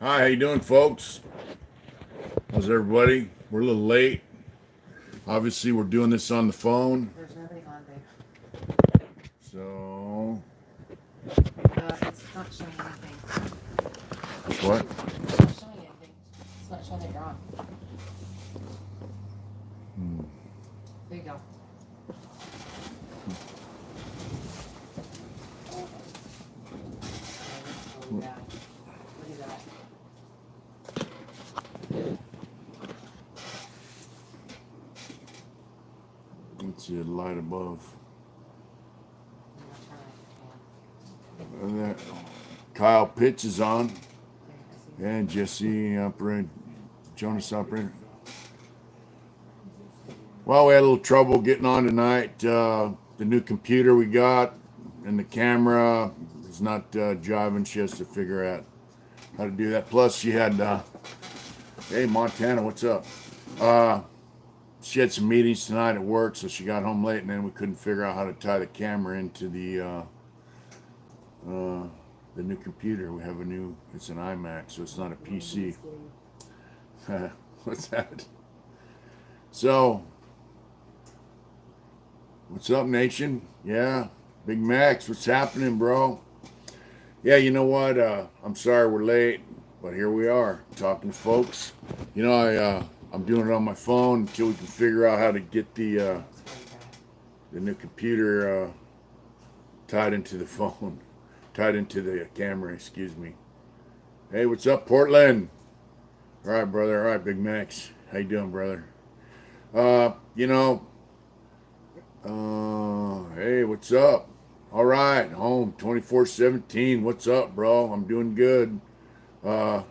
Hi, how you doing, folks? How's everybody? We're a little late. Obviously, we're doing this on the phone. There's nobody on, babe. So, It's not showing anything. that's what? It's not showing anything. It's not showing that you're on. There you go. Look at that. Let's see the light above. I'm gonna turn it. And that Kyle Pitts is on, Yeah. I see. and Jesse operating, Jonas operating. Well, we had a little trouble getting on tonight. The new computer we got and the camera is not jiving. She has to figure out how to do that. Plus, she had, hey, Montana, what's up? She had some meetings tonight at work, so she got home late, and then we couldn't figure out how to tie the camera into the new computer. We have a new, it's an iMac, so it's not a PC. What's that? So, what's up, nation? Yeah, Big Max, what's happening, bro? Yeah, you know what? I'm sorry we're late, but here we are talking to folks. I'm doing it on my phone until we can figure out how to get the new computer tied into the phone, tied into the camera. Excuse me. Hey, what's up, Portland? All right, brother. All right, Big Max. How you doing, brother? Uh, you know, hey, what's up? All right, home 24/17. What's up, bro? I'm doing good. Uh,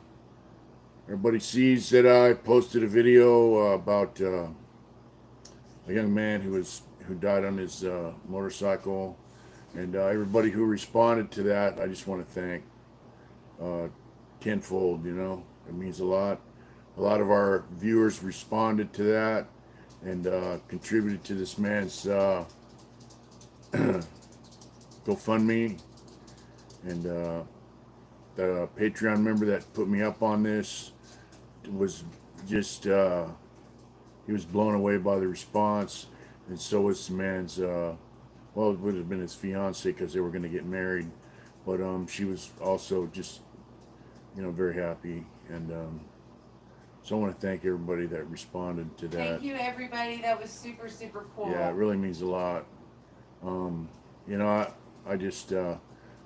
Everybody sees that I posted a video about a young man who died on his motorcycle, and everybody who responded to that, I just want to thank uh, tenfold. It means a lot. A lot of our viewers responded to that and contributed to this man's GoFundMe, and the Patreon member that put me up on this was just he was blown away by the response, and so was the man's well, it would have been his fiance because they were going to get married, but she was also just very happy, and so I want to thank everybody that responded to that. Thank you, everybody. That was super, super cool. Yeah, it really means a lot. um, I just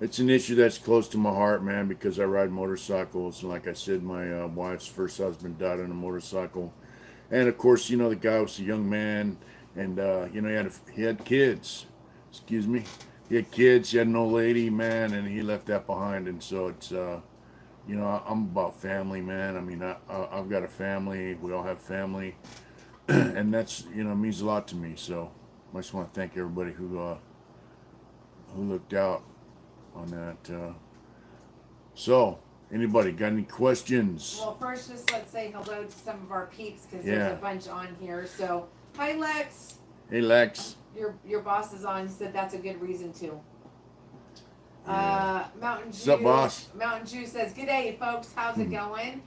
it's an issue that's close to my heart, man, because I ride motorcycles, and like I said, my wife's first husband died on a motorcycle, and of course, the guy was a young man, and he had kids. Excuse me. He had kids. He had an old lady, man, and he left that behind. And so it's I'm about family, man. I mean, I've got a family. We all have family, and that's means a lot to me. So I just want to thank everybody who looked out on that. So, anybody got any questions? Well, first, just let's say hello to some of our peeps because Yeah. there's a bunch on here. So, hi, Lex. Hey, Lex. Your boss is on. He said that's a good reason to. Yeah. Mountain Jew. What's up, boss? Mountain Jew says, "Good day, folks. How's it going?"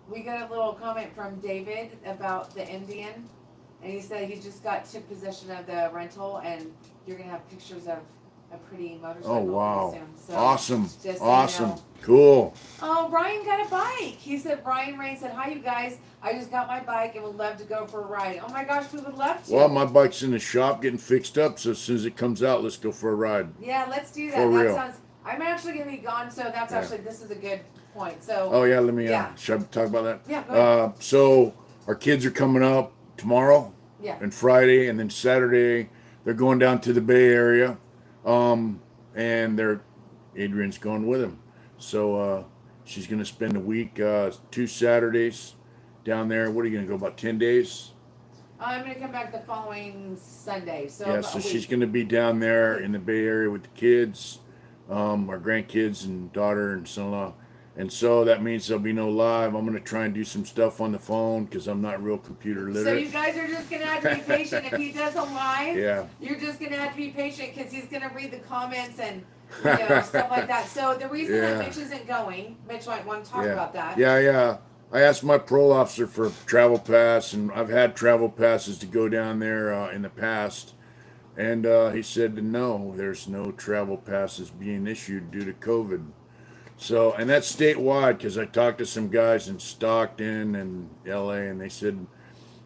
We got a little comment from David about the Indian, and he said he just took possession of the rental, and you're gonna have pictures of a pretty motorcycle. Oh, wow. Soon. So Awesome. just so you Awesome. know. Cool. Oh, Ryan got a bike. He said, Ryan Rain said, "Hi, you guys. I just got my bike and would love to go for a ride." Oh my gosh, we would love to. Well, my bike's in the shop getting fixed up, so as soon as it comes out, let's go for a ride. Yeah, let's do that. For That real. sounds. I'm actually gonna be gone, so that's Yeah. actually this is a good point. So. Oh, yeah, let me, Yeah. should I talk about that? Yeah, go ahead. So, our kids are coming up tomorrow Yeah. and Friday, and then Saturday, they're going down to the Bay Area, and Adrian's going with him. So, she's going to spend a week, 2 Saturdays down there. What are you going to go, about 10 days? I'm gonna come back the following Sunday. So. Yeah, about so a she's week. going to be down there in the Bay Area with the kids, our grandkids and daughter and son-in-law. And so that means there'll be no live. I'm going to try and do some stuff on the phone because I'm not real computer So literate. you guys are just gonna have to be patient. If he does a live, Yeah. you're just gonna have to be patient because he's gonna read the comments and stuff like that. So the reason that Yeah. Mitch isn't going, Mitch might want to talk Yeah. about that. Yeah. I asked my parole officer for a travel pass, and I've had travel passes to go down there in the past. And he said, no, there's no travel passes being issued due to COVID. So, and that's statewide because I talked to some guys in Stockton and LA, and they said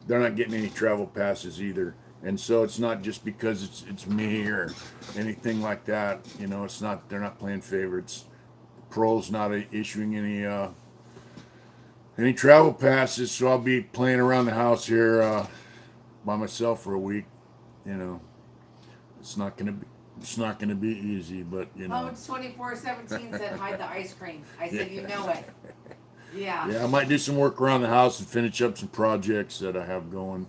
they're not getting any travel passes either. And so it's not just because it's me or anything like that. It's not, they're not playing favorites. Parole's not issuing any travel passes, so I'll be playing around the house here by myself for a week. You know, it's not gonna be easy, but Home 24/17 said hide the ice cream. I said you know it. Yeah. Yeah, I might do some work around the house and finish up some projects that I have going.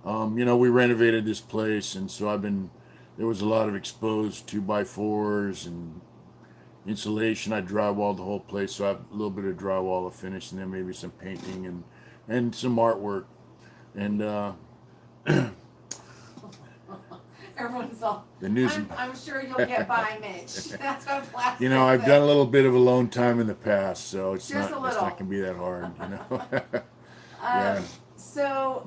We renovated this place, and so there was a lot of exposed 2x4s and insulation. I drywalled the whole place, so I have a little bit of drywall to finish, and then maybe some painting and some artwork. And Everyone's all. the news. I'm sure you'll get by, Mitch. That's what plastic. I've done a little bit of alone time in the past, so it's Just not a little. gonna be that hard. Yeah. So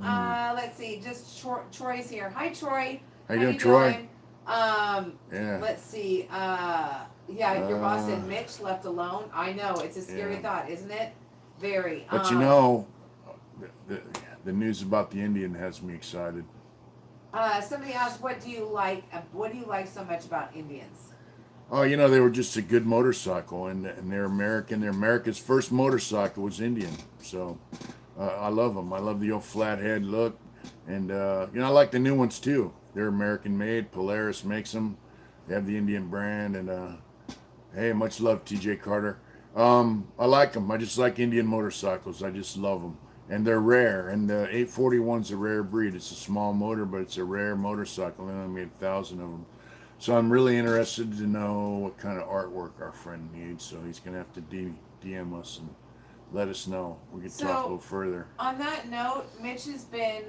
let's see. Just Troy's here. Hi, Troy. How you doing, Troy? Yeah. Let's see. Your boss said Mitch left alone. I know it's a scary thought, isn't it? Very. But the news about the Indian has me excited. Somebody asked, what do you like? What do you like so much about Indians? Oh, they were just a good motorcycle, and they're American. They're America's first motorcycle was Indian, so I love them. I love the old flathead look, and I like the new ones too. They're American made. Polaris makes them. They have the Indian brand, and hey, much love, TJ Carter. I like them. I just like Indian motorcycles. I just love them. And they're rare. And the 841's a rare breed. It's a small motor, but it's a rare motorcycle. They only made 1,000 of them. So I'm really interested to know what kind of artwork our friend needs. So he's going to have to DM us and let us know. We can talk a little further. On that note, Mitch has been,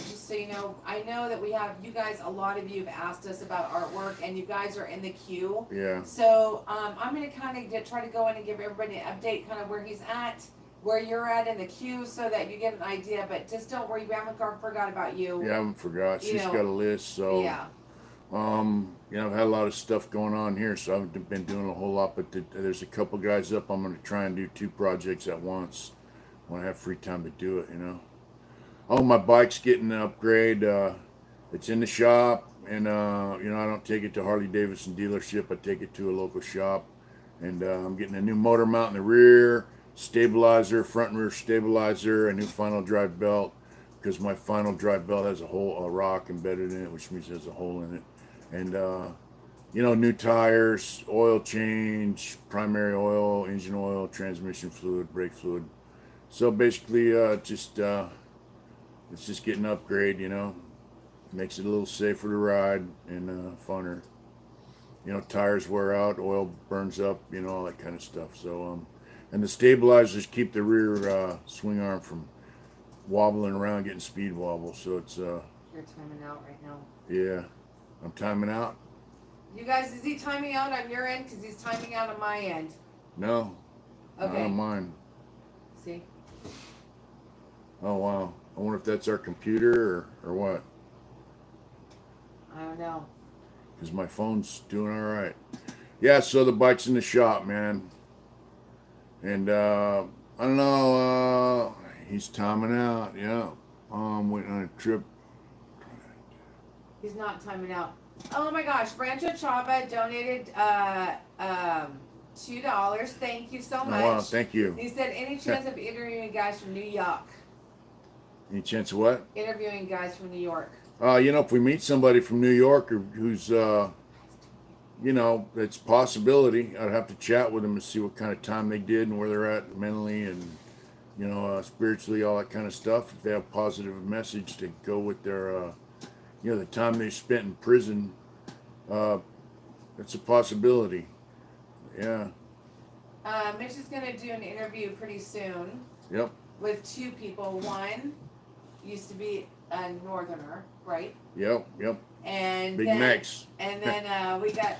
just so you know, I know that we have, you guys, a lot of you have asked us about artwork, and you guys are in the queue. Yeah. So I'm going to kind of try to go in and give everybody an update, kind of where he's at, where you're at in the queue, so that you get an idea. But just don't worry, we haven't forgot about you. Yeah, I haven't forgot. She's got a list, so. Yeah. I've had a lot of stuff going on here, so I've been doing a whole lot, but there's a couple guys up. I'm going to try and do 2 projects at once when I have free time to do it, Oh, my bike's getting an upgrade. It's in the shop, and, I don't take it to Harley Davidson dealership. I take it to a local shop, and I'm getting a new motor mount in the rear, stabilizer, front and rear stabilizer, a new final drive belt, because my final drive belt has a rock embedded in it, which means there's a hole in it. And, new tires, oil change, primary oil, engine oil, transmission fluid, brake fluid. So basically, it's just getting an upgrade, Makes it a little safer to ride and funner. Tires wear out, oil burns up, all that kind of stuff. So, and the stabilizers keep the rear swing arm from wobbling around, getting speed wobble. So it's... You're timing out right now. Yeah. I'm timing out. You guys, is he timing out on your end? Because he's timing out on my end. No. Okay. Not on mine. See? Oh, wow. I wonder if that's our computer or what. I don't know. Because my phone's doing all right. Yeah, so the bike's in the shop, man. And I don't know. He's timing out. Yeah. Waiting on a trip. He's not timing out. Oh my gosh, Brancho Chava donated $2. Thank you so much. Oh, wow, thank you. He said, any chance of interviewing guys from New York? Any chance of what? Interviewing guys from New York. If we meet somebody from New York who's it's a possibility. I'd have to chat with them and see what kind of time they did and where they're at mentally and spiritually, all that kind of stuff. If they have a positive message to go with their the time they spent in prison, it's a possibility. Yeah. Mitch is going to do an interview pretty soon. Yep. With 2 people. One used to be a northerner, right? Yep. And Big then, Max. And then we got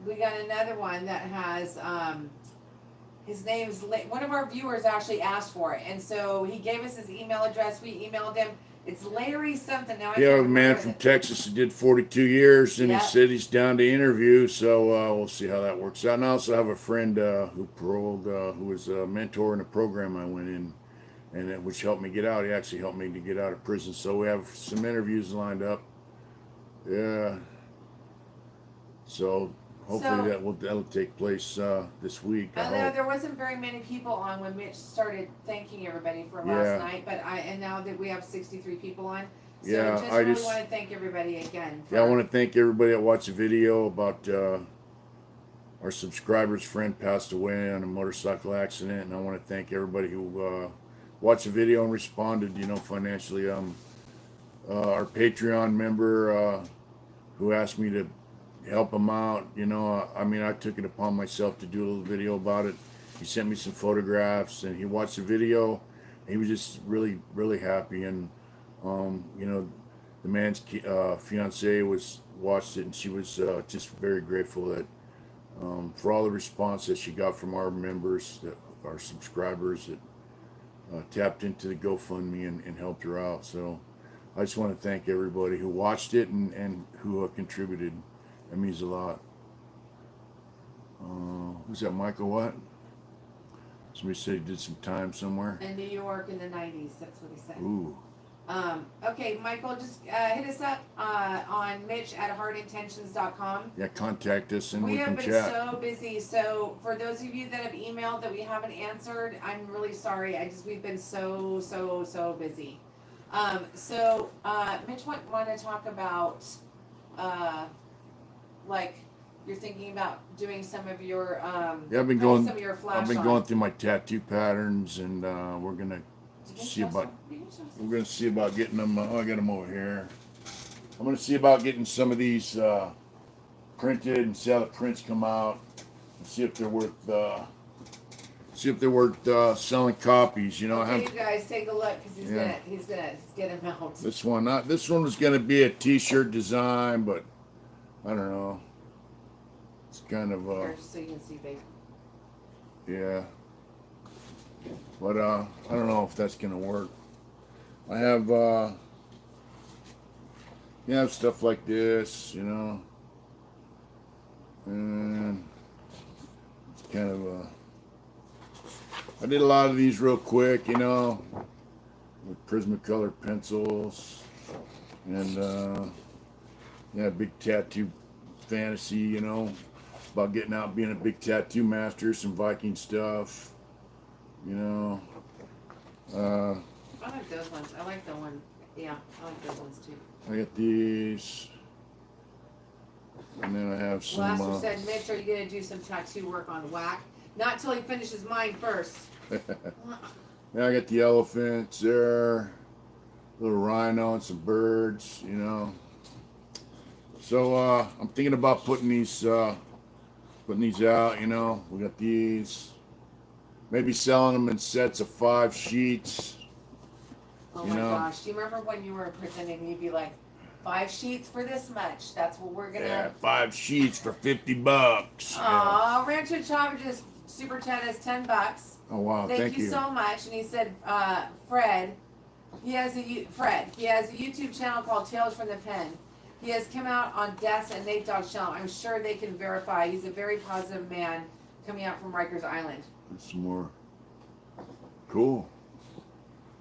we got another one that has, his name's, one of our viewers actually asked for it, and so he gave us his email address, we emailed him. It's Larry something, now I Yeah, can't a man remember from it. Texas who did 42 years, and Yep. he said he's down to interview, so we'll see how that works out. And I also have a friend who paroled, who was a mentor in a program I went in, and which helped me get out. He actually helped me to get out of prison, so we have some interviews lined up. Yeah. So hopefully that'll take place this week. I hope. There wasn't very many people on when Mitch started thanking everybody for Yeah. last night, and now that we have 63 people on, so Yeah, I really want to thank everybody again. Yeah, I want to thank everybody that watched the video about our subscriber's friend passed away on a motorcycle accident, and I want to thank everybody who watched the video and responded, financially. Our Patreon member who asked me to help him out, I took it upon myself to do a little video about it. He sent me some photographs, and he watched the video. He was just really, really happy, and the man's fiance watched it, and she was just very grateful that for all the response that she got from our members, our subscribers that tapped into the GoFundMe and helped her out. So I just want to thank everybody who watched it and who contributed. That means a lot. Who's that, Michael? What? Somebody said he did some time somewhere. In New York in the 90s, that's what he said. Ooh. Okay, Michael, just hit us up on Mitch@heartintentions.com. Yeah, contact us and we have can been chat. So busy. So for those of you that have emailed that we haven't answered, I'm really sorry. We've been so busy. Mitch want to talk about like you're thinking about doing some of your Yeah, I've been going. some of your flash I've been on. going through my tattoo patterns, and we're gonna see about. We're gonna see about getting them. I got them over here. I'm gonna see about getting some of these printed and see how the prints come out, and see if they're worth. Selling copies. I Okay, have. you guys take a look because he's gonna get them out. This one, this one was gonna be a T-shirt design, but I don't know. It's kind of Here, just so you can see, babe. yeah. But I don't know if that's gonna work. I have stuff like this, and it's kind of I did a lot of these real quick, with Prismacolor pencils, and big tattoo fantasy, about getting out and being a big tattoo master, some Viking stuff, I like those ones. I like the one. Yeah, I like those ones too. I got these, and then I have some. Blaster said, Mitch, are you gonna do some tattoo work on whack? Not till he finishes mine first. Yeah, I got the elephants there, little rhino and some birds, So I'm thinking about putting these out. We got these. Maybe selling them in sets of 5 sheets. Oh my gosh! Do you remember when you were pretending you'd be like, 5 sheets for this much? That's what we're gonna. Yeah, 5 sheets for $50. Aw, Rancho Chava just super chat us $10. Oh wow! Thank you so much. And he said, Fred, he has a YouTube channel called Tales from the Pen. He has come out on Deaths and Nate Dogg's channel. I'm sure they can verify. He's a very positive man coming out from Rikers Island. That's some more. Cool.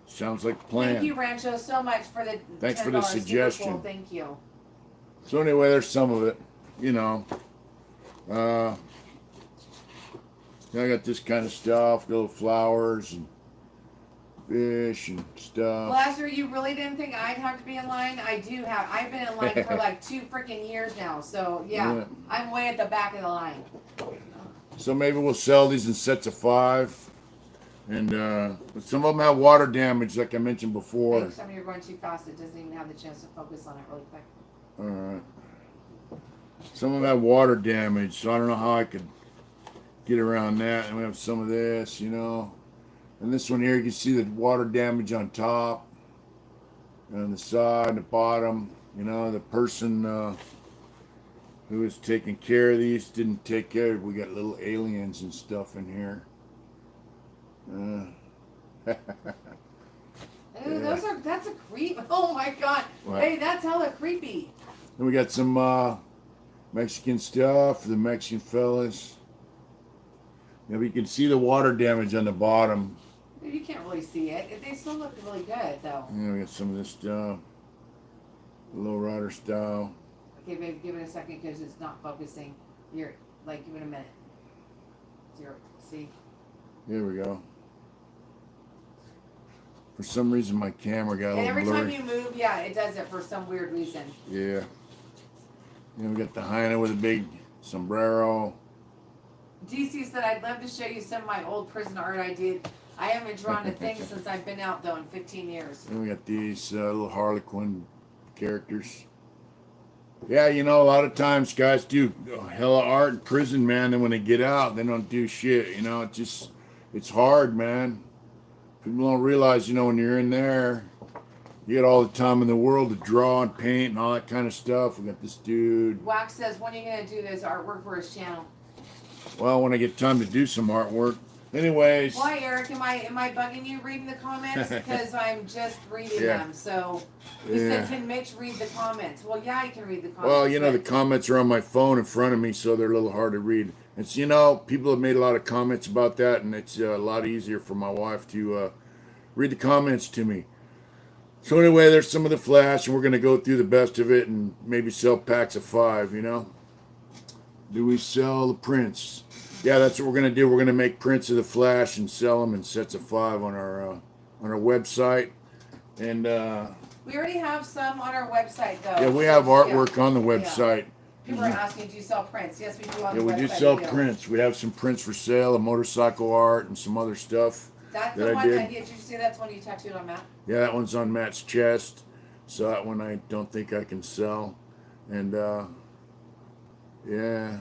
Sounds like a plan. Thank you, Rancho, so much for the Thanks for the $10. suggestion. Super cool. Thank you. So anyway, there's some of it. I got this kind of stuff, little flowers and fish and stuff. Blaster, you really didn't think I'd have to be in line? I do have. I've been in line for like 2 freaking years now. So yeah, I'm way at the back of the line. So maybe we'll sell these in sets of 5. And some of them have water damage, like I mentioned before. Next time you're going too fast, it doesn't even have the chance to focus on it really quick. All right. Some of them have water damage, so I don't know how I could get around that. And we have some of this, And this one here, you can see the water damage on top, and on the side, and the bottom. The person Who was taking care of these? Didn't take care. We got little aliens and stuff in here. Ooh, that's a creep. Oh my god. What? Hey, that's hella creepy. Then we got some Mexican stuff for the Mexican fellas. Yeah, we can see the water damage on the bottom. You can't really see it. They still look really good though. Yeah, we got some of this stuff. Low rider style. Okay, babe, give it a second because it's not focusing. Give it a minute. Zero. See? Here we go. For some reason, my camera got a And little every blurry. time you move, yeah, it does it for some weird reason. Yeah. Then we got the hyena with a big sombrero. DC said, I'd love to show you some of my old prison art I did. I haven't drawn a thing since I've been out, though, in 15 years. Then we got these little Harlequin characters. Yeah, you know, a lot of times guys do hella art in prison, man, and when they get out, they don't do shit. You know, it's hard, man. People don't realize, you know, when you're in there, you get all the time in the world to draw and paint and all that kind of stuff. We got this dude. Wax says, when are you going to do this artwork for his channel? Well, when I get time to do some artwork. Anyways. Why, Eric? Am I bugging you reading the comments? Because I'm just reading them. So you said, can Mitch read the comments? Well, yeah, I can read the comments. Well, you know, the comments are on my phone in front of me, so they're a little hard to read. It's, you know, people have made a lot of comments about that, and it's a lot easier for my wife to read the comments to me. So anyway, there's some of the Flash, and we're going to go through the best of it and maybe sell packs of 5, you know. Do we sell the prints? Yeah, that's what we're going to do. We're going to make prints of the Flash and sell them in sets of 5 on our website. And we already have some on our website, though. yeah, we have artwork on the website. Yeah. People are asking, do you sell prints? Yes, we do on the website. Yeah, we do sell prints. We have some prints for sale, a motorcycle art, and some other stuff. That's that the I one did. that did you see that's one you tattooed on Matt? Yeah, that one's on Matt's chest. So that one I don't think I can sell. And yeah.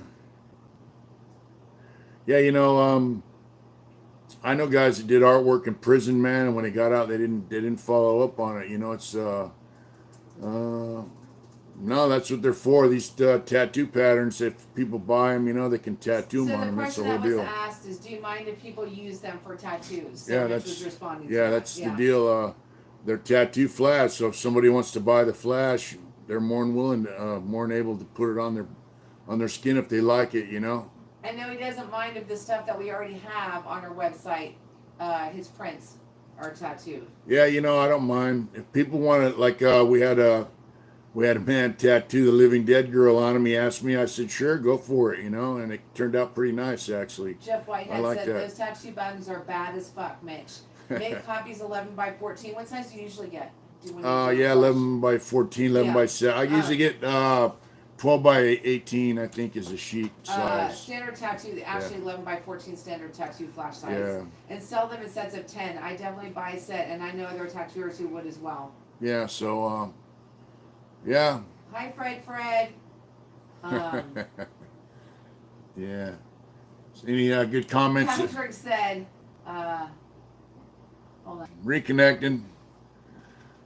Yeah, you know, I know guys that did artwork in prison, man, and when they got out they didn't follow up on it. You know, it's no, that's what they're for. These tattoo patterns, if people buy them, you know, they can tattoo them on them. That's the whole deal. So the question that was asked is, do you mind if people use them for tattoos? So Yeah, Mitch that's was responding to yeah, that. that's the deal. They're tattoo flash, so if somebody wants to buy the flash, they're more than willing, more than able to put it on their skin if they like it, you know. And no, he doesn't mind if the stuff that we already have on our website, his prints, are tattooed. Yeah, you know, I don't mind if people want it. Like we had a man tattoo the Living Dead girl on him. He asked me, I said, sure, go for it, you know, and it turned out pretty nice actually. Jeff Whitehead like said that. those tattoo buttons are bad as fuck, Mitch. Make copies 11 by 14. What size do you usually get? Yeah, 11 by 14, 11 by 7. I usually get 12 by 18, I think, is a sheet size. Standard tattoo, actually 11 by 14 standard tattoo flash size. Yeah. And sell them in sets of 10. I definitely buy a set, and I know there are tattooers who would as well. Yeah, so, yeah. Hi, Fred. Yeah. Any good comments? Patrick said, hold on. Reconnecting.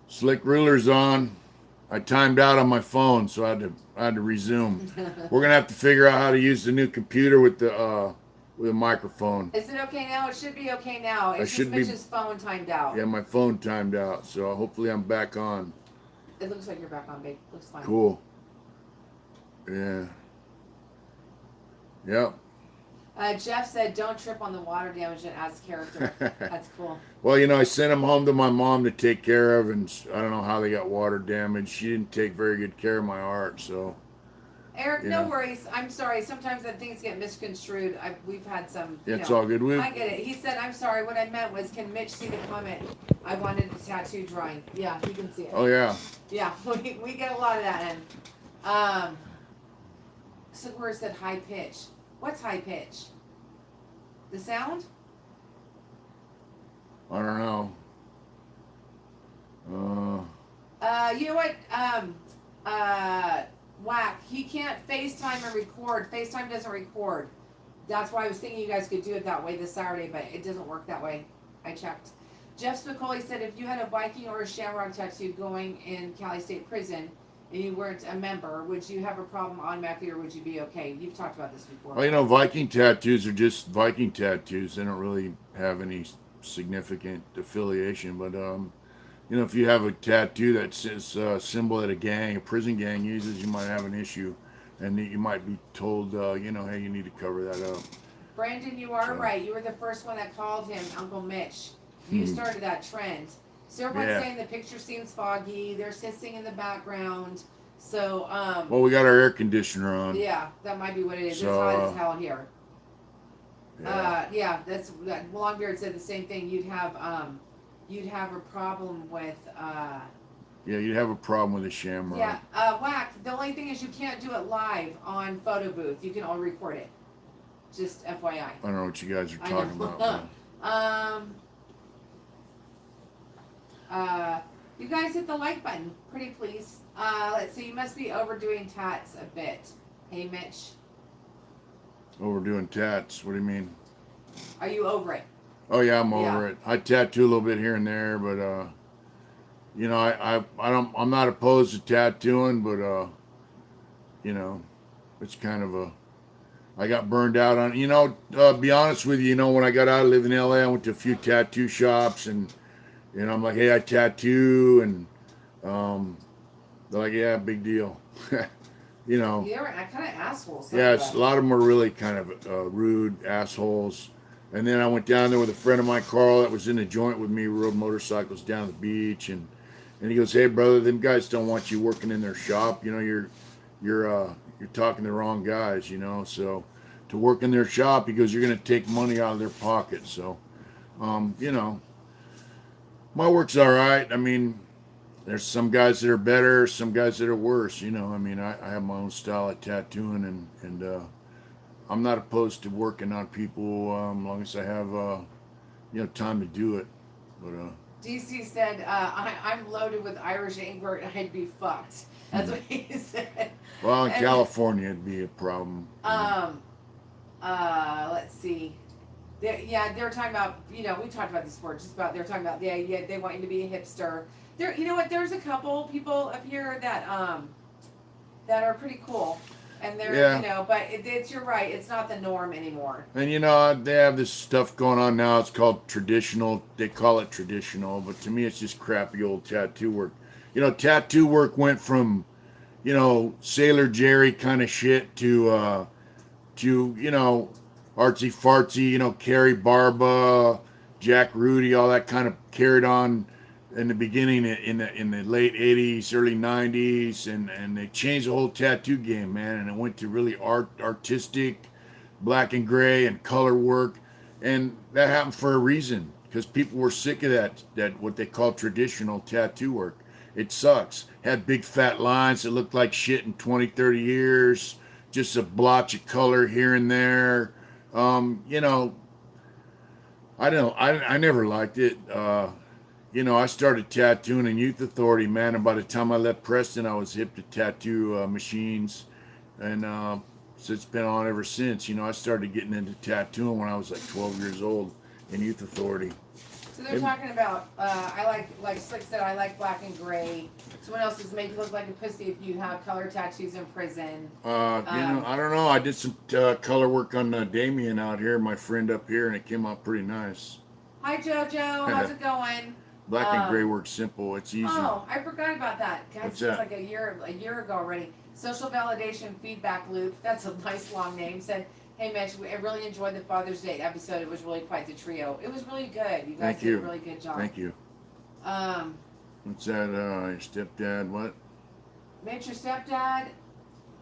Slick ruler's on. I timed out on my phone, so I had to resume. We're gonna have to figure out how to use the new computer with the microphone. Is it okay now? It should be okay now. It's just Mitch's phone timed out. Yeah, my phone timed out, so hopefully I'm back on. It looks like you're back on, babe. Looks fine. Cool. Yeah. Yep. Jeff said, don't trip on the water damage and adds character. That's cool. Well, you know, I sent them home to my mom to take care of, and I don't know how they got water damage. She didn't take very good care of my art, so. Eric, no worries. I'm sorry. Sometimes that things get misconstrued. We've had some. It's all good. I get it. He said, I'm sorry. What I meant was, can Mitch see the comment? I wanted a tattoo drawing. Yeah, he can see it. Oh, yeah. Yeah, we get a lot of that. And Sakura said high pitch. What's high pitch? The sound? I don't know. You know what? Whack. He can't FaceTime and record. FaceTime doesn't record. That's why I was thinking you guys could do it that way this Saturday, but it doesn't work that way. I checked. Jeff Spicoli said if you had a Viking or a Shamrock tattoo going in Cali State Prison, and you weren't a member, would you have a problem automatically, or would you be okay? You've talked about this before. Well, you know, Viking tattoos are just Viking tattoos. They don't really have any significant affiliation. But you know, if you have a tattoo that's a symbol that a prison gang uses, you might have an issue, and you might be told, you know, hey, you need to cover that up. Brandon, you are So. right. You were the first one that called him Uncle Mitch. You started that trend. So everyone's Yeah. saying the picture seems foggy. There's hissing in the background. So, Well, we got our air conditioner on. yeah, that might be what it is. So, it's hot as hell here. Yeah. That Longbeard said the same thing. You'd have a problem with Yeah, you'd have a problem with a shamrock. yeah, Whack. The only thing is you can't do it live on photo booth. You can only record it. Just FYI. I don't know what you guys are I talking know. about. You guys hit the like button, pretty please. Let's see. You must be overdoing tats a bit. Hey, Mitch, Overdoing tats. What do you mean? are you over it? Oh yeah, I'm over it. I tattoo a little bit here and there, but you know, I'm not opposed to tattooing, but you know, it's kind of a. I got burned out on. You know, be honest with you. You know, when I got out of living in LA, I went to a few tattoo shops, and you know, I'm like, hey, I tattoo, and they're like, yeah, big deal. You know. You're kind of assholes. Yeah, a lot of them are really kind of rude assholes. And then I went down there with a friend of mine, Carl, that was in the joint with me. We rode motorcycles down the beach, and he goes, "Hey, brother, them guys don't want you working in their shop. You know, you're talking to the wrong guys. You know, so to work in their shop, he goes, you're going to take money out of their pocket. So, you know, my work's all right. I mean." There's some guys that are better, some guys that are worse. You know, I mean, I have my own style of tattooing, and I'm not opposed to working on people as long as I have, you know, time to do it. But DC said, I'm loaded with Irish anger and I'd be fucked. That's what he said. well, in And, California, it'd be a problem. Let's see. They're talking about, you know, we talked about this before, they're talking about, they want you to be a hipster. There, you know what, there's a couple people up here that are pretty cool. And they're, you know, but you're right, it's not the norm anymore. And you know, they have this stuff going on now. It's called traditional. They call it traditional, but to me, it's just crappy old tattoo work. You know, tattoo work went from, you know, Sailor Jerry kind of shit to you know, artsy fartsy. You know, Carrie Barba, Jack Rudy, all that kind of carried on in the beginning in the late 80s, early 90s, and they changed the whole tattoo game, man, and it went to really artistic, black and gray and color work, and that happened for a reason, because people were sick of that what they call traditional tattoo work. It sucks. Had big fat lines that looked like shit in 20, 30 years, just a blotch of color here and there. You know, I never liked it. You know, I started tattooing in Youth Authority, man, and by the time I left Preston, I was hip to tattoo machines, and so it's been on ever since. You know, I started getting into tattooing when I was like 12 years old in Youth Authority. So they're talking about, I like Slick said, I like black and gray. Someone else is make you look like a pussy if you have color tattoos in prison. You know, I don't know. I did some color work on Damien out here, my friend up here, and it came out pretty nice. Hi, JoJo. How's it going? Black and gray work's simple. It's easy. Oh, I forgot about that. Guys, What's it's that? like a year ago already. Social validation feedback loop. That's a nice long name. Said, hey Mitch, I really enjoyed the Father's Day episode. It was really quite the trio. It was really good. You guys did a really good job. Thank you. What's that? Your stepdad? What? Mitch, your stepdad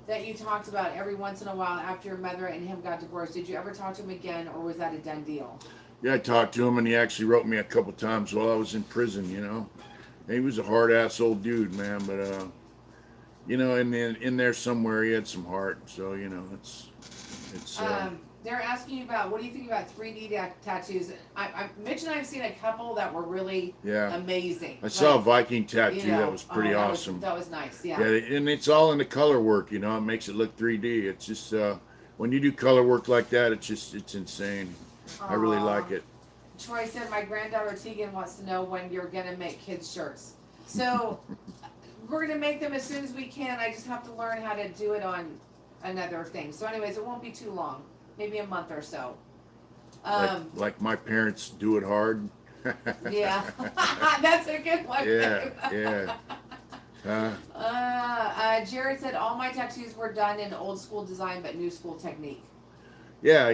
that you talked about every once in a while after your mother and him got divorced. Did you ever talk to him again, or was that a done deal? Yeah, I talked to him, and he actually wrote me a couple times while I was in prison, you know. He was a hard-ass old dude, man, but, you know, in there somewhere he had some heart, so, you know, it's they're asking you about, what do you think about 3D tattoos? Mitch and I have seen a couple that were really amazing. I saw a Viking tattoo, you know, that was pretty that awesome. That was nice, yeah. Yeah, and it's all in the color work, you know. It makes it look 3D. It's just, when you do color work like that, it's insane. I really like it. Troy said, my granddaughter Tegan wants to know when you're going to make kids' shirts. So, we're gonna make them as soon as we can. I just have to learn how to do it on another thing. So, anyways, it won't be too long. Maybe a month or so. Like my parents do it hard. Yeah, that's a good one. Yeah, babe. yeah. Jared said all my tattoos were done in old school design, but new school technique. Yeah,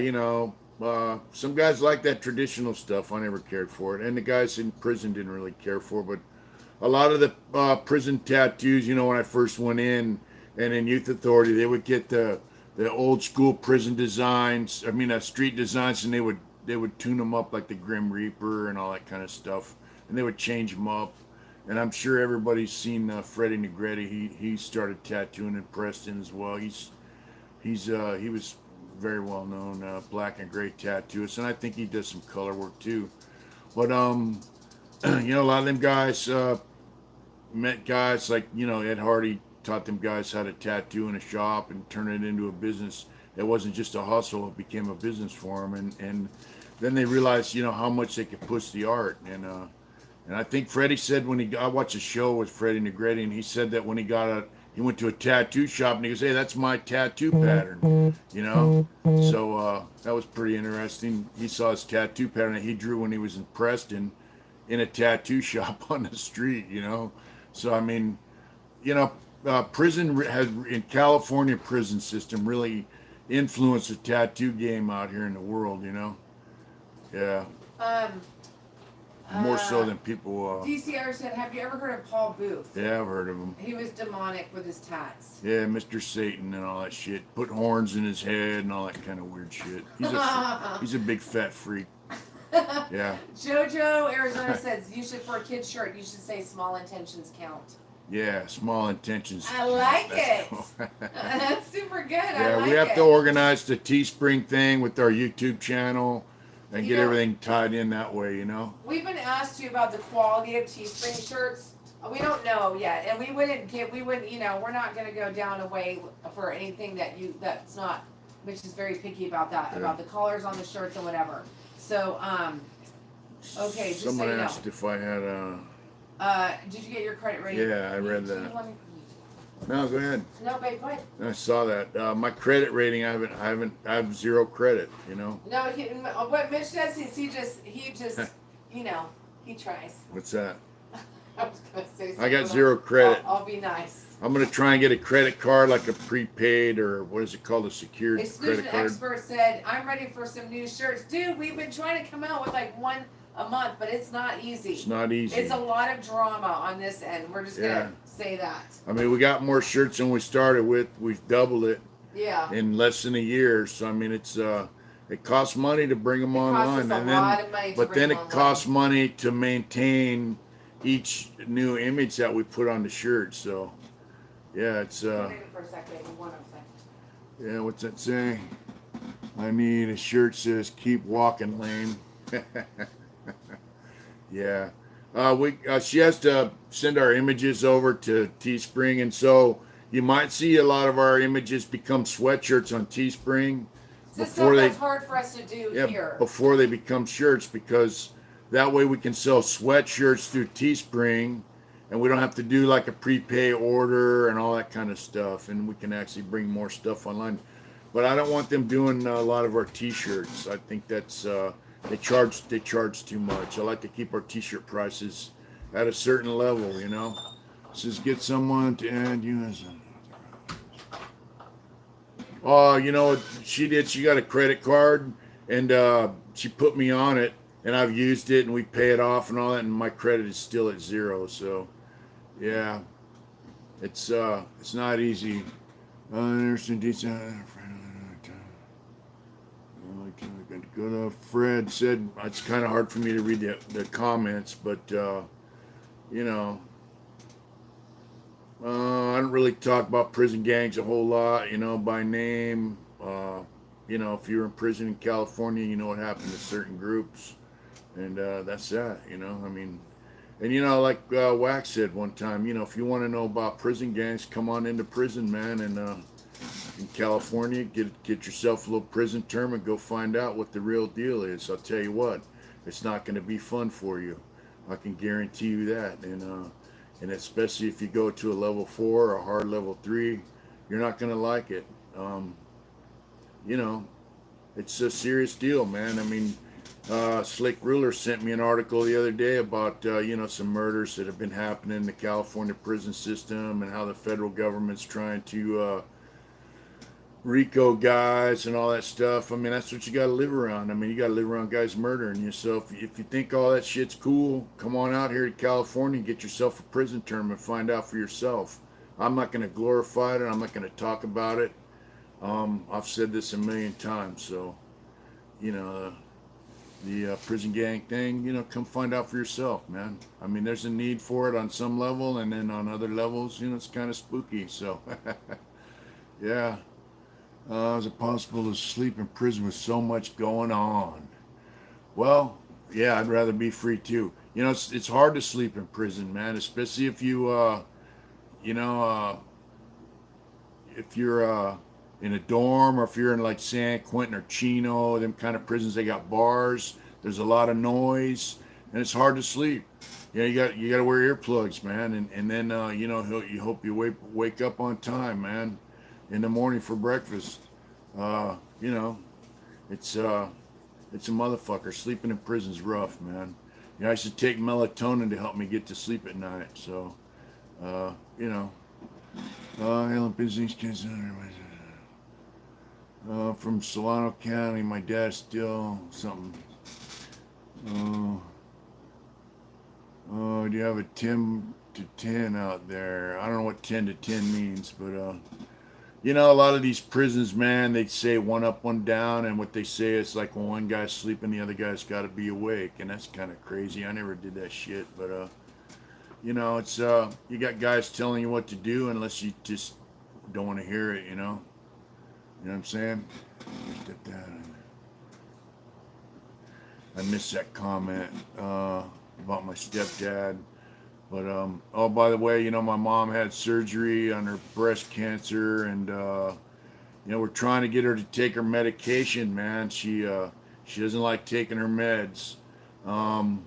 some guys like that traditional stuff. I never cared for it, and the guys in prison didn't really care for it. But a lot of the prison tattoos, when I first went in, and in youth authority, they would get the old school prison designs. I mean, street designs, and they would tune them up like the Grim Reaper and all that kind of stuff, and they would change them up. And I'm sure everybody's seen Freddie Negretti. He started tattooing in Preston as well. He was very well known black and gray tattooist, and I think he does some color work too. But a lot of them guys met guys like Ed Hardy taught them guys how to tattoo in a shop and turn it into a business. It wasn't just a hustle; it became a business for them, and then they realized how much they could push the art. And I think Freddie said I watched a show with Freddie Negretti, and he said that when he went to a tattoo shop and he goes, "Hey, that's my tattoo pattern," So that was pretty interesting. He saw his tattoo pattern that he drew when he was in Preston, in a tattoo shop on the street. So I mean, prison has in California prison system really influenced the tattoo game out here in the world. Yeah. More so than people. DCR said, "Have you ever heard of Paul Booth?" Yeah, I've heard of him. He was demonic with his tats. Yeah, Mr. Satan and all that shit. Put horns in his head and all that kind of weird shit. He's a big fat freak. Yeah. Jojo Arizona says, "You should for a kid's shirt. You should say small intentions count." Yeah, small intentions. I like it. That's super good. Yeah, I like we have it. to organize the Teespring thing with our YouTube channel and get everything tied in that way. We've been asked you about the quality of Teespring shirts. We don't know yet, and we wouldn't, we're not going to go down a way for anything that's not. Mitch is very picky about that, about the colors on the shirts and whatever. So, okay, just Someone so you asked if I had a. Did you get your credit rating? Yeah, I read that. No, go ahead. No, babe, go ahead. I saw that. My credit rating, I have 0 credit. No, what Mitch does is he just, he tries. What's that? I was gonna say something. I got 0 credit. I'll be nice. I'm gonna try and get a credit card, like a prepaid or what is it called, a secured Exclusion credit card. expert said, "I'm ready for some new shirts, dude. We've been trying to come out with like one a month, but it's not easy. It's not easy. It's a lot of drama on this end. We're just gonna say that. I mean, we got more shirts than we started with. We've doubled it. Yeah. In less than a year. So I mean, it costs money to bring them online, but then it costs money to maintain each new image that we put on the shirt. So yeah, it's For a second, yeah. What's that saying? I need a shirt says "Keep walking, lame." Yeah. She has to send our images over to Teespring, and so you might see a lot of our images become sweatshirts on Teespring before that's hard for us to do here. Before they become shirts, because that way we can sell sweatshirts through Teespring, and we don't have to do like a prepay order and all that kind of stuff, and we can actually bring more stuff online. But I don't want them doing a lot of our T-shirts. I think that's they charge too much. I like to keep our T-shirt prices at a certain level, Says get someone to add you as she did. She got a credit card, and she put me on it, and I've used it, and we pay it off and all that, and my credit is still at 0. So, yeah, it's not easy. There's some decent. Fred said it's kind of hard for me to read the comments, but I don't really talk about prison gangs a whole lot, by name. If you're in prison in California, you know what happened to certain groups, and that's that. I mean, and like Wax said one time, if you want to know about prison gangs, come on into prison, man, and in California, get yourself a little prison term and go find out what the real deal is. I'll tell you what, it's not going to be fun for you. I can guarantee you that. And and especially if you go to a level 4 or a hard level 3, you're not going to like it. Um, you know, it's a serious deal, man. I mean, Slick Ruler sent me an article the other day about some murders that have been happening in the California prison system and how the federal government's trying to Rico guys and all that stuff. I mean, that's what you got to live around. I mean, you got to live around guys murdering you. So if you think all that shit's cool, come on out here to California and get yourself a prison term and find out for yourself. I'm not going to glorify it. I'm not going to talk about it. I've said this a million times. So, you know, the prison gang thing, come find out for yourself, man. I mean, there's a need for it on some level, and then on other levels, it's kind of spooky. So, yeah. Is it possible to sleep in prison with so much going on? Well, yeah, I'd rather be free too. It's hard to sleep in prison, man, especially if you know, if you're in a dorm, or if you're in like San Quentin or Chino, them kind of prisons. They got bars. There's a lot of noise, and it's hard to sleep. You got to wear earplugs, man, and then you hope you wake up on time, man, in the morning for breakfast. Uh, you know, it's it's a motherfucker. Sleeping in prison's rough, man. I should take melatonin to help me get to sleep at night. So, uh, you know, hello, business kids. From Solano County, my dad's still something. Do you have a 10 to 10 out there? I don't know what 10 to 10 means, but a lot of these prisons, man, they say one up, one down, and what they say is like when one guy's sleeping, the other guy's got to be awake, and that's kind of crazy. I never did that shit, but it's you got guys telling you what to do unless you just don't want to hear it, You know what I'm saying? I missed that comment about my stepdad. But oh, by the way, my mom had surgery on her breast cancer, and we're trying to get her to take her medication, man. She doesn't like taking her meds. Um,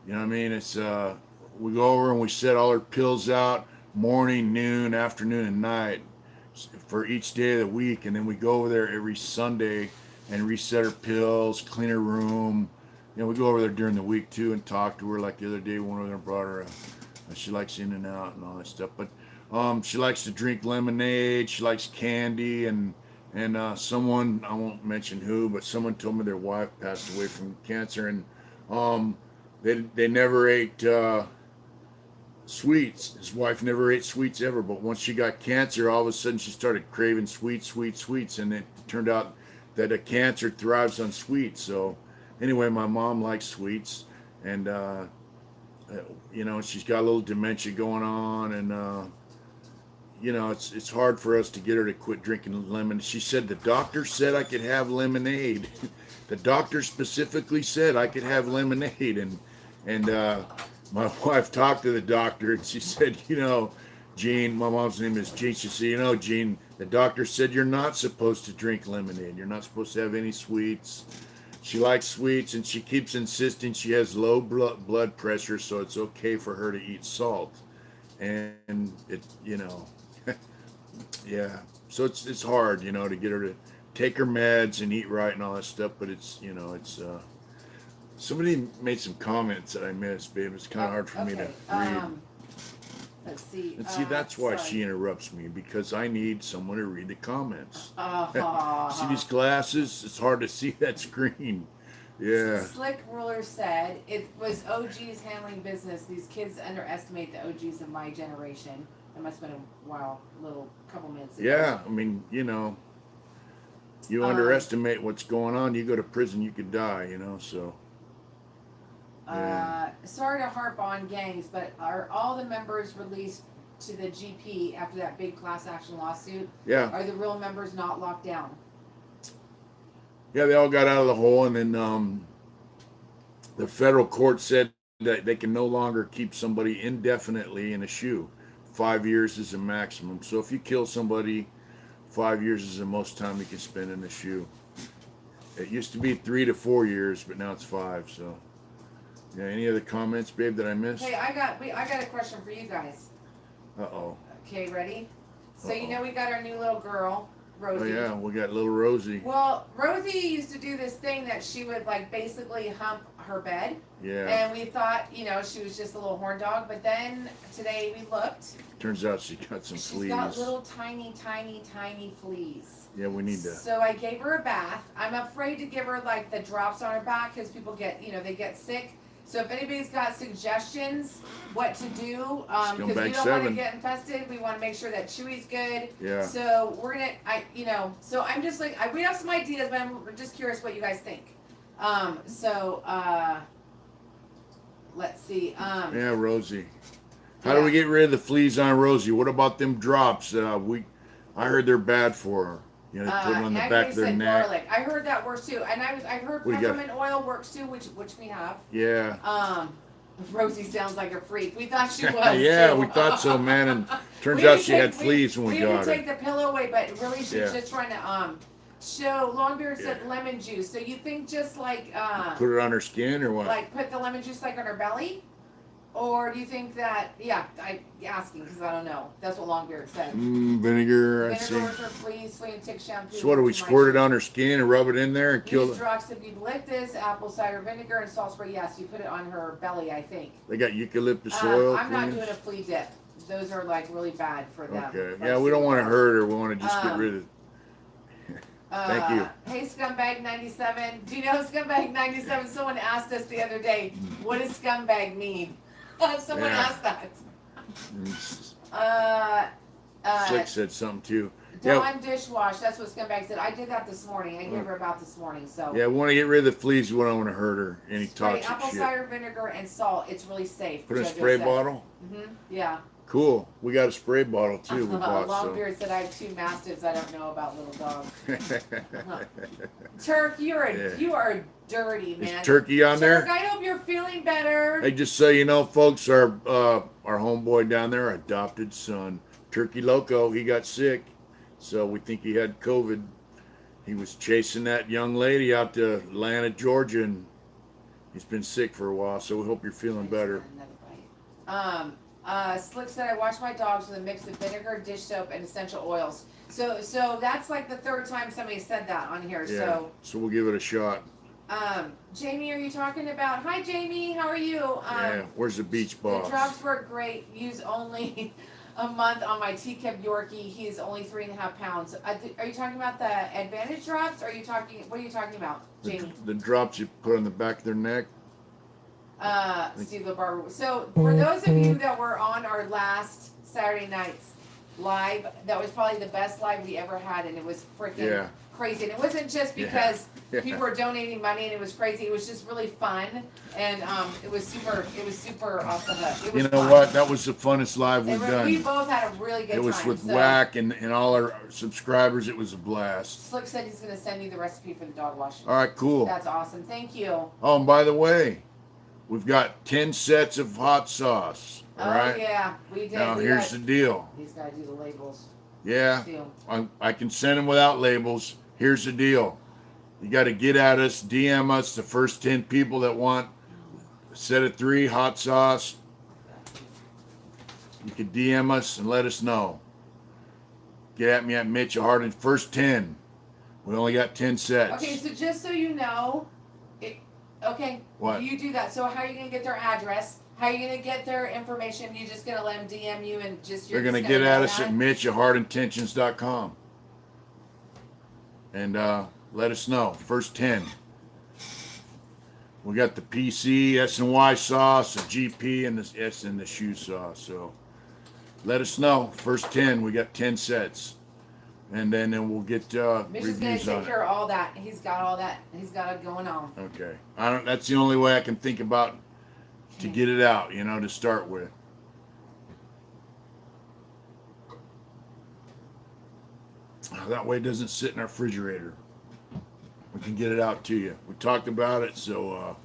you know what I mean? It's we go over and we set all her pills out morning, noon, afternoon, and night for each day of the week, and then we go over there every Sunday and reset her pills, clean her room. We go over there during the week too and talk to her. Like the other day, we went over there and brought her. She likes In and Out and all that stuff, but she likes to drink lemonade. She likes candy, and someone, I won't mention who, but someone told me their wife passed away from cancer, and they never ate sweets. His wife never ate sweets ever, but once she got cancer, all of a sudden she started craving sweets, and it turned out that a cancer thrives on sweets. So anyway, my mom likes sweets, and she's got a little dementia going on, and it's hard for us to get her to quit drinking lemon. She said the doctor said I could have lemonade. The doctor specifically said I could have lemonade, and my wife talked to the doctor, and she said, Gene, my mom's name is Gene. She said, Gene, the doctor said you're not supposed to drink lemonade. You're not supposed to have any sweets. She likes sweets, and she keeps insisting she has low blood pressure, so it's okay for her to eat salt. And it, yeah. So it's hard, to get her to take her meds and eat right and all that stuff. But it's somebody made some comments that I missed, babe. It's kind of hard for me to read. Let's see. And see, that's why she interrupts me, because I need someone to read the comments. See these glasses? It's hard to see that screen. Yeah. Slick Ruler said it was OGs handling business. These kids underestimate the OGs of my generation. That must have been a couple minutes ago. Yeah, I mean, you underestimate what's going on. You go to prison, you could die, so. Yeah. Sorry to harp on gangs, but are all the members released to the GP after that big class action lawsuit? Yeah. Are the real members not locked down? Yeah, they all got out of the hole, and then the federal court said that they can no longer keep somebody indefinitely in a shoe. 5 years is the maximum. So if you kill somebody, 5 years is the most time you can spend in a shoe. It used to be 3 to 4 years, but now it's 5. So Yeah. Any other comments, babe, that I missed? Hey, I got a question for you guys. Uh-oh. Okay, ready? So you Uh-oh. know we got our new little girl, Rosie. Oh, yeah, we got little Rosie. Well, Rosie used to do this thing that she would like basically hump her bed. Yeah. And we thought, you know, she was just a little horn dog. But then today we looked. Turns out she got some She's fleas. got little tiny, tiny, tiny fleas. Yeah, we need to. So I gave her a bath. I'm afraid to give her like the drops on her back because people get, you know, they get sick. So if anybody's got suggestions what to do, because we don't want to get infested, we want to make sure that Chewy's good. Yeah. So we're gonna, so I'm just like, we have some ideas, but I'm just curious what you guys think. Let's see. Yeah, Rosie. How do we get rid of the fleas on Rosie? What about them drops? I heard they're bad for her. You know, they put them on the back of their neck. Garlic. I heard that works too, and I heard peppermint oil works too, which we have. Yeah. Rosie sounds like a freak. We thought she was. Yeah, too. we thought so, man. And turns out she had fleas when we got her. We didn't take the pillow away, but really she's just trying to show Longbeard said lemon juice. So you think just like put it on her skin or what? Like put the lemon juice like on her belly? Or do you think that, I'm asking because I don't know. That's what Longbeard said. Vinegar, I'd say. Vinegar for fleas, flea and tick shampoo. So what do we squirt it on her skin and rub it in there and kill Use drops of eucalyptus, apple cider vinegar, and salt spray. Yes, you put it on her belly, I think. They got eucalyptus oil. I'm not doing a flea dip. Those are like really bad for them. Okay. Yeah, we don't want to hurt her. We want to just get rid of Thank you. Hey, Scumbag 97. Do you know Scumbag 97? Someone asked us the other day, what does scumbag mean? Someone asked that. Slick said something too. Dawn dishwash. That's what Scumbag said. I did that this morning. I gave her about this morning. So yeah, we want to get rid of the fleas. We don't want to hurt her. Any toxic apple shit. cider vinegar and salt. It's really safe. Put in a spray bottle. Yeah. Cool. We got a spray bottle too. We bought Longbeard said I have 2 mastiffs. I don't know about little dogs. Turk, you are dirty, man. Is Turkey on there? Turk, I hope you're feeling better. Hey, just so you know, folks, our homeboy down there, our adopted son, Turkey Loco, he got sick, so we think he had COVID. He was chasing that young lady out to Atlanta, Georgia, and he's been sick for a while. So we hope you're feeling better. Slick said I wash my dogs with a mix of vinegar, dish soap, and essential oils. So that's like the 3rd time somebody said that on here. Yeah. So we'll give it a shot. Jamie, are you talking about? Hi, Jamie. How are you? Yeah. Where's the beach boss? The drops work great. Use only a month on my teacup Yorkie. He is only 3.5 pounds. Are you talking about the Advantage drops? Or are you talking? What are you talking about, Jamie? The drops you put on the back of their neck. Steve LaBarber. So for those of you that were on our last Saturday night's live, that was probably the best live we ever had, and it was freaking crazy. And it wasn't just because people were donating money and it was crazy. It was just really fun, and it was super off the hook. It was fun. What? That was the funnest live we've done. We both had a really good time. It was with Whack and all our subscribers. It was a blast. Slick said he's going to send you the recipe for the dog wash. All right, cool. That's awesome. Thank you. Oh, and by the way, we've got 10 sets of hot sauce. All right? Yeah, we did. Now, here's the deal. He's got to do the labels. Yeah, I can send them without labels. Here's the deal. You got to get at us, DM us, the first 10 people that want a set of 3 hot sauce. You can DM us and let us know. Get at me at Mitch Hart. First 10. We only got 10 sets. Okay, so just so you know, What? You do that. So how are you going to get their address? How are you going to get their information? You just going to let them DM you and just... They're going to get at us at Mitch@heartintentions.com. And let us know. First 10. We got the PC, S&Y sauce, the GP, and the S and the shoe sauce. So let us know. First 10. We got 10 sets. And then we'll get Mitch is going to take care of all that. He's got all that. He's got it going on. Okay. That's the only way I can think about to get it out, to start with. That way it doesn't sit in our refrigerator. We can get it out to you. We talked about it, so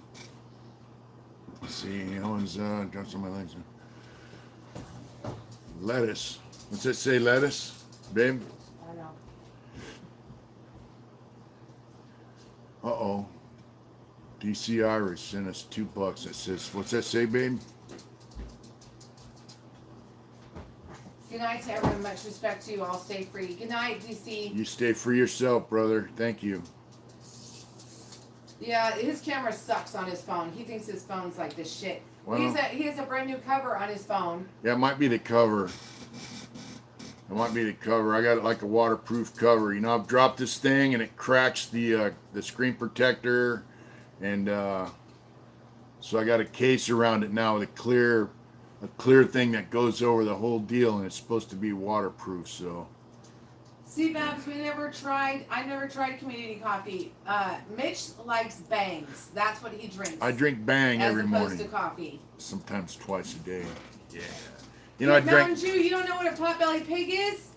let's see. Owen's dropped on my legs. Lettuce. What's that say, lettuce? Babe? I know. DC Irish sent us $2. It says, what's that say, babe? Good night to everyone. Much respect to you. All stay free. Good night, DC. You stay free yourself, brother. Thank you. Yeah, his camera sucks on his phone. He thinks his phone's like this shit. Well, He has a brand new cover on his phone. Yeah, it might be the cover. It might be the cover. I got it like a waterproof cover. You know, I've dropped this thing and it cracks the screen protector, and so I got a case around it now with a clear thing that goes over the whole deal, and it's supposed to be waterproof. So. See, Babs, I never tried community coffee. Mitch likes Bangs. That's what he drinks. I drink Bang every morning. As opposed to coffee. Sometimes twice a day. Yeah. You know, I drink. Mountain Dew, you don't know what a potbelly pig is?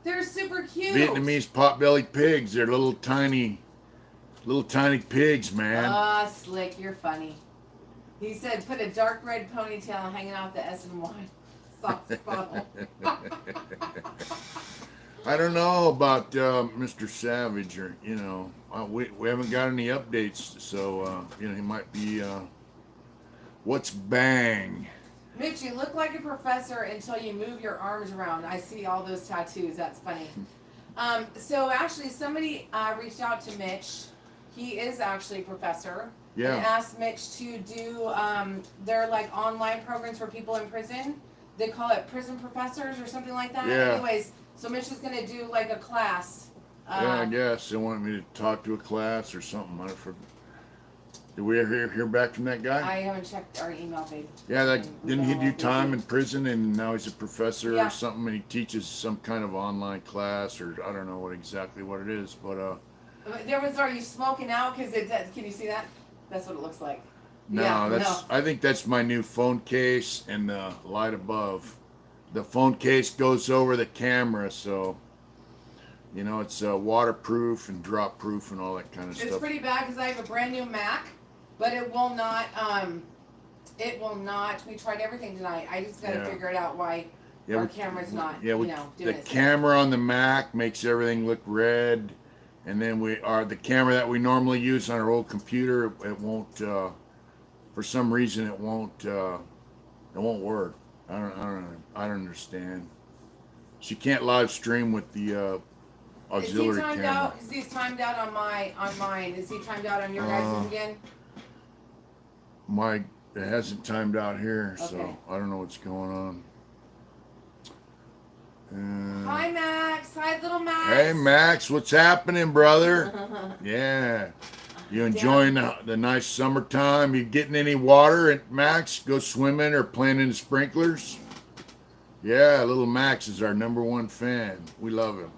They're super cute. Vietnamese potbelly pigs. They're little tiny pigs, man. Slick, you're funny. He said, put a dark red ponytail hanging off the S&Y sauce bottle. I don't know about Mr. Savage, or we haven't got any updates, so he might be. What's Bang? Mitch, you look like a professor until you move your arms around. I see all those tattoos. That's funny. So actually, somebody reached out to Mitch. He is actually a professor. Yeah. And asked Mitch to do their like online programs for people in prison. They call it prison professors or something like that. Yeah. Anyways, so Mitch is gonna do like a class. Yeah, I guess they want me to talk to a class or something. Did we ever hear back from that guy? I haven't checked our email, babe. Yeah, didn't he do time in prison and now he's a professor or something, and he teaches some kind of online class, or I don't know exactly what it is, but are you smoking out? Because can you see that? That's what it looks like. No, I think that's my new phone case and the light above. The phone case goes over the camera, so it's waterproof and drop proof and all that kind of stuff. It's pretty bad because I have a brand new Mac, but it will not. We tried everyththing tonight. I just got to figure it out why our camera's not. Yeah, doing the camera on the Mac makes everything look red, and then the camera that we normally use on our old computer, it won't. For some reason, it won't work. I don't understand. She can't live stream with the auxiliary camera. Is he timed out on mine? Is he timed out on your guys' again? It hasn't timed out here, so I don't know what's going on. Hi, Max. Hi, little Max. Hey, Max. What's happening, brother? Yeah. You enjoying the nice summertime? You getting any water at Max? Go swimming or playing in the sprinklers? Yeah, little Max is our #1 fan. We love him.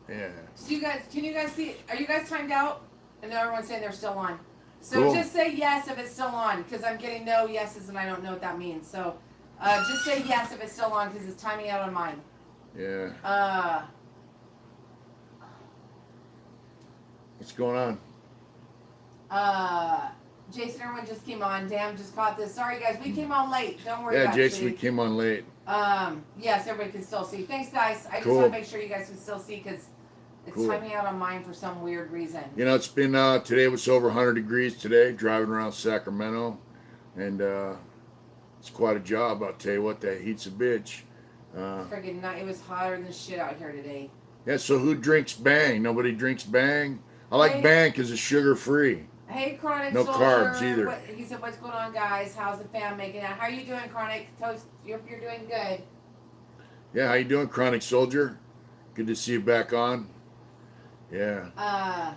Yeah. So can you guys see? Are you guys timed out? And everyone's saying they're still on. So cool. Just say yes if it's still on, because I'm getting no yeses and I don't know what that means. So just say yes if it's still on, because it's timing out on mine. Yeah. What's going on? Jason Irwin just came on. Damn, just caught this. Sorry, guys. We came on late. Don't worry about it. Yeah, Jason, we came on late. Yes, everybody can still see. Thanks, guys. I just cool. want to make sure you guys can still see, because it's cool. timing out on mine for some weird reason. It's been, today was over 100 degrees today, driving around Sacramento, and it's quite a job. I'll tell you what, that heat's a bitch. Friggin' night. It was hotter than shit out here today. Yeah, so who drinks Bang? Nobody drinks Bang? I like Bang because it's sugar-free. Hey, Chronic No Soldier. carbs either. He said, what's going on, guys? How's the fam making out? How are you doing, Chronic? Toast, you're doing good. Yeah, how you doing, Chronic Soldier? Good to see you back on. Yeah. I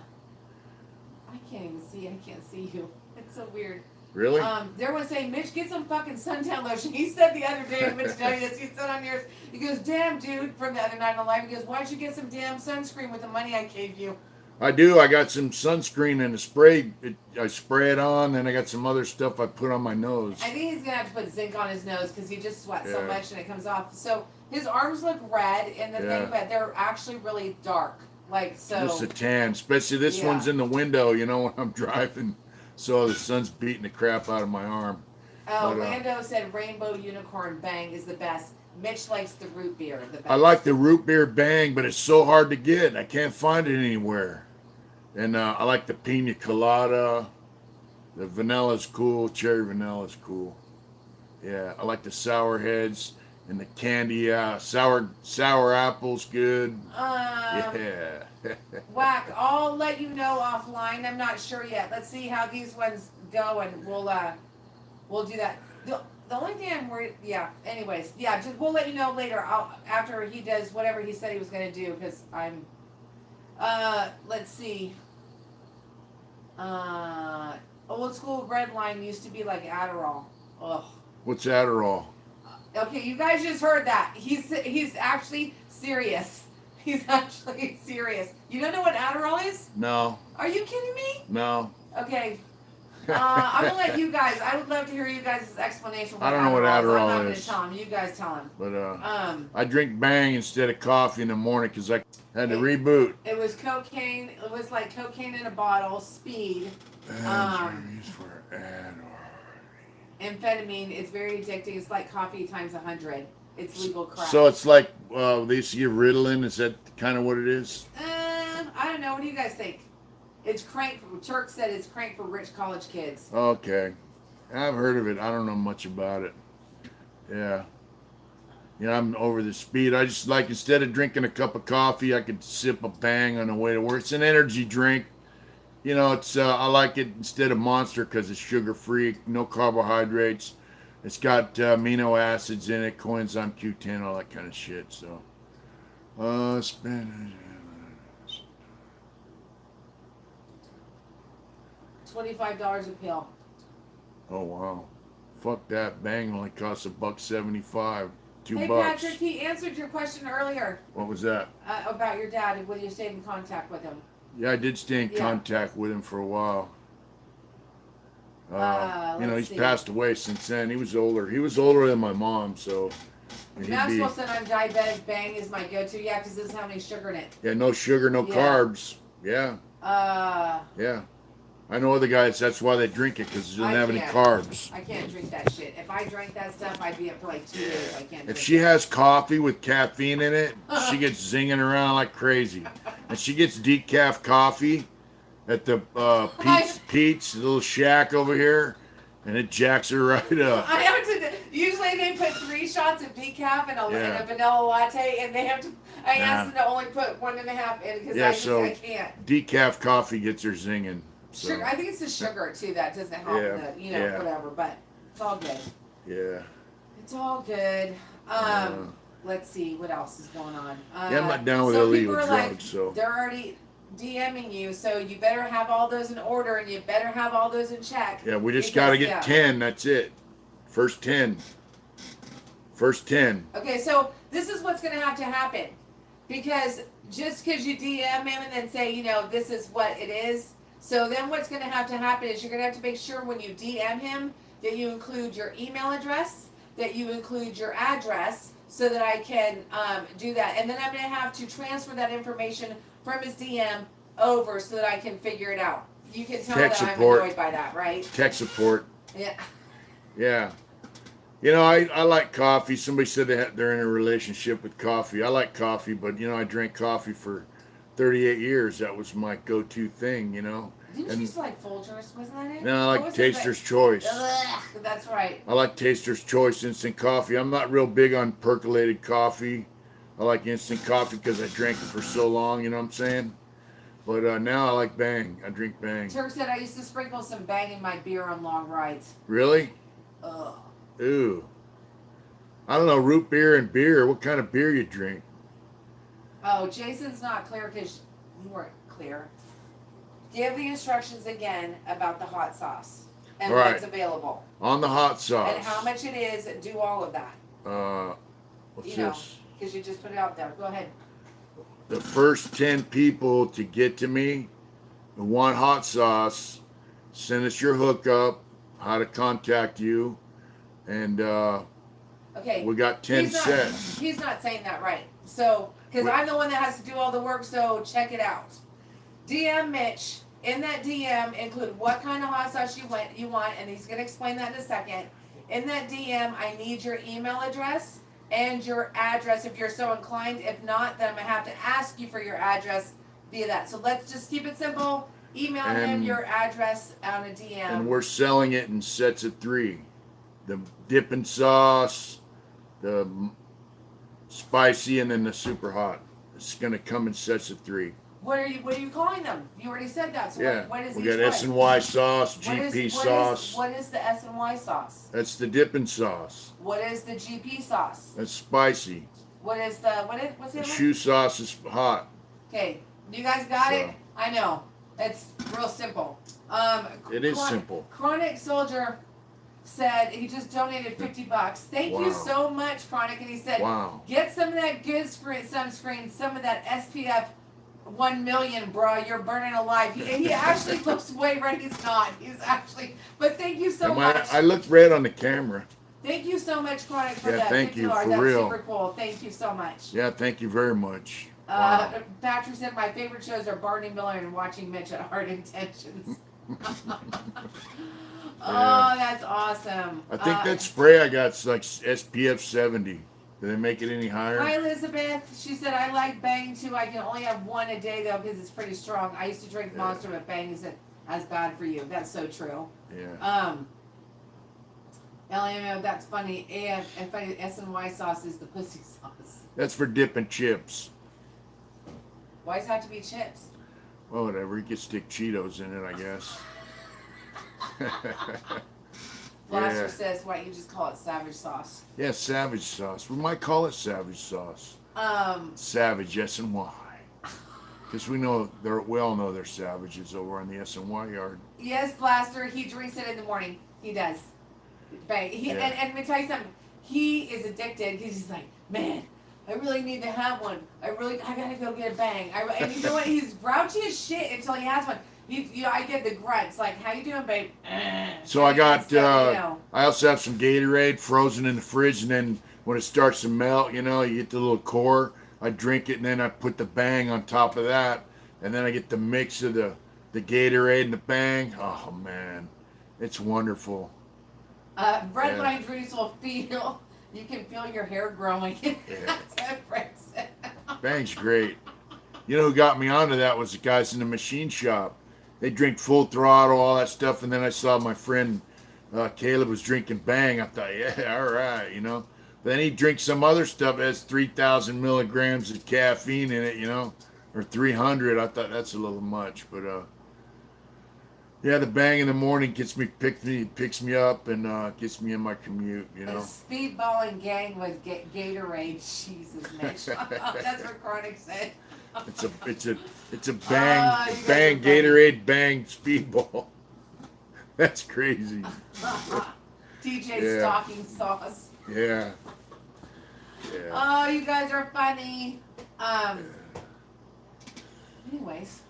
can't even see. I can't see you. It's so weird. Really? There was saying, Mitch, get some fucking suntan lotion. He said the other day, Mitch told you this, he said on yours, he goes, damn, dude, from the other night on live, he goes, why'd you get some damn sunscreen with the money I gave you? I do. I got some sunscreen and a spray. I spray it on, and I got some other stuff I put on my nose. I think he's going to have to put zinc on his nose because he just sweats so much and it comes off. So his arms look red in the thing, but they're actually really dark. Like, so. Just a tan. Especially this one's in the window, when I'm driving. So the sun's beating the crap out of my arm. Oh, Lando said Rainbow Unicorn Bang is the best. Mitch likes the root beer the best. I like the root beer Bang, but it's so hard to get. I can't find it anywhere. And I like the pina colada. The vanilla's cool. Cherry vanilla's cool. Yeah, I like the sour heads and the candy. Sour apples, good. Yeah. Whack. I'll let you know offline. I'm not sure yet. Let's see how these ones go, and we'll do that. The only thing I'm worried, yeah. Anyways, yeah. Just we'll let you know later. After he does whatever he said he was gonna do, because I'm. Let's see. Old school red line used to be like Adderall. Ugh. What's Adderall? Okay, you guys just heard that. He's actually serious. He's actually serious. You don't know what Adderall is? No. Are you kidding me? No. Okay. I'm gonna let you guys. I would love to hear you guys' explanation. I don't know what Adderall I'm not gonna is. tell him. You guys tell him. But I drink Bang instead of coffee in the morning because I had to reboot. It was cocaine. It was like cocaine in a bottle. Speed. Used for Adderall. Amphetamine is very addicting. It's like coffee times 100. It's legal crack. So it's like they used to give Ritalin. Is that kind of what it is? I don't know. What do you guys think? It's crank. Turk said it's crank for rich college kids. Okay, I've heard of it. I don't know much about it. Yeah. I'm over the speed. I just like, instead of drinking a cup of coffee, I could sip a Bang on the way to work. It's an energy drink. It's I like it instead of Monster because it's sugar free, no carbohydrates. It's got amino acids in it, coenzyme Q10, all that kind of shit. So, spend $25 a pill. Oh wow, fuck that! Bang only costs $1.75, $2. Hey Patrick, he answered your question earlier. What was that? About your dad and whether you stayed in contact with him. Yeah, I did stay in contact with him for a while. He's passed away since then. He was older. He was older than my mom, so. Maxwell said I'm diabetic. Bang is my go-to. Yeah, because it doesn't have any sugar in it. Yeah, no sugar, no carbs. Yeah. Yeah. I know other guys, that's why they drink it, because it doesn't have any carbs. I can't drink that shit. If I drank that stuff, I'd be up for like 2 days. I can't. If she has coffee with caffeine in it, she gets zinging around like crazy. And she gets decaf coffee at the Pete's little shack over here, and it jacks her right up. I have to. Usually they put 3 shots of decaf in a vanilla latte, and they have to. I asked them to only put 1.5 in because I can't. Decaf coffee gets her zinging. So. Sugar, I think it's the sugar too that doesn't help. Whatever. But it's all good. Yeah. It's all good. Let's see what else is going on. I'm not down with illegal drugs, so they're already DMing you, so you better have all those in order, and you better have all those in check. Yeah, we just got to get 10. That's it. First 10. Okay, so this is what's going to have to happen, because just because you DM him and then say, this is what it is. So then what's going to happen is you're going to have to make sure when you DM him that you include your email address, that you include your address, so that I can do that. And then I'm going to have to transfer that information from his DM over so that I can figure it out. You can tell that I'm annoyed by that, right? Tech support. Yeah. Yeah. I like coffee. Somebody said they're in a relationship with coffee. I like coffee, but, I drank coffee for 38 years. That was my go-to thing, Didn't you used to like Folgers? Wasn't that it? No, I like Taster's Choice. Ugh, that's right. I like Taster's Choice instant coffee. I'm not real big on percolated coffee. I like instant coffee because I drank it for so long, you know what I'm saying? But now I like Bang. I drink Bang. Turk said I used to sprinkle some Bang in my beer on long rides. Really? Ugh. Ooh. I don't know, root beer and beer. What kind of beer you drink? Oh, Jason's not clear because you weren't clear. Give the instructions again about the hot sauce and what's available. On the hot sauce. And how much it is. Do all of that. What's this? Because you just put it out there. Go ahead. The first 10 people to get to me who want hot sauce, send us your hookup, how to contact you, and we got 10 sets. He's not saying that right. So, because I'm the one that has to do all the work, so check it out. DM Mitch. In that DM, include what kind of hot sauce you want, and he's going to explain that in a second. In that DM, I need your email address and your address if you're so inclined. If not, then I'm going to have to ask you for your address via that. So let's just keep it simple. Email him your address on a DM. And we're selling it in sets of 3. The dipping sauce, the spicy, and then the super hot. It's gonna come in sets of 3. What are you calling them? You already said that. So Yeah. what is we each got one? S&Y sauce, GP sauce. What is the S&Y sauce? That's the dipping sauce. What is the GP sauce? That's spicy. What's the The other shoe sauce is hot. Okay, you guys got it? I know. It's real simple. It is simple. Chronic Soldier said he just donated $50. Thank you so much, Chronic. And he said, get some of that good sunscreen, some of that SPF 1 million, bro. You're burning alive. He actually looks way red. He's not. He's actually. But thank you so much. I look red on the camera. Thank you so much, Chronic, for that. Thank you, for That's real. super cool. Thank you so much. Yeah, thank you very much. Patrick said my favorite shows are Barney Miller and watching Mitch at Hard Intentions. Oh, that's awesome. I think that spray I got is like SPF 70. Do they make it any higher? Hi, Elizabeth. She said, I like Bang too. I can only have one a day though because it's pretty strong. I used to drink Monster, but Bang isn't as bad for you. That's so true. Yeah. LMO, that's funny. S&Y sauce is the pussy sauce. That's for dipping chips. Why does it have to be chips? Well, whatever. You can stick Cheetos in it, I guess. Blaster says, why don't you just call it Savage sauce? Yeah, Savage sauce. We might call it Savage sauce. Savage, S&Y. Because we all know they're savages over on the S&Y yard. Yes, Blaster, he drinks it in the morning. He does. And let me tell you something. He is addicted because he's like, man, I really need to have one. I gotta go get a Bang. And you know what? He's grouchy as shit until he has one. I get the grunts like, how you doing, babe? So I got, I also have some Gatorade frozen in the fridge, and then when it starts to melt, you get the little core. I drink it, and then I put the Bang on top of that, and then I get the mix of the Gatorade and the Bang. Oh man, it's wonderful. Redline Dreams will feel. You can feel your hair growing. That's what Fred said. Bang's great. You know who got me onto that was the guys in the machine shop. They drink full throttle, all that stuff, and then I saw my friend Caleb was drinking Bang. I thought, yeah, all right, Then he drinks some other stuff that has 3,000 milligrams of caffeine in it, or 300. I thought that's a little much, but yeah, the Bang in the morning picks me up and gets me in my commute, A speedballing gang with Gatorade. Jesus, Mitch. That's what Chronic said. It's a Bang Gatorade Bang speedball. That's crazy. DJ stocking sauce. Yeah. Oh, you guys are funny. Anyways,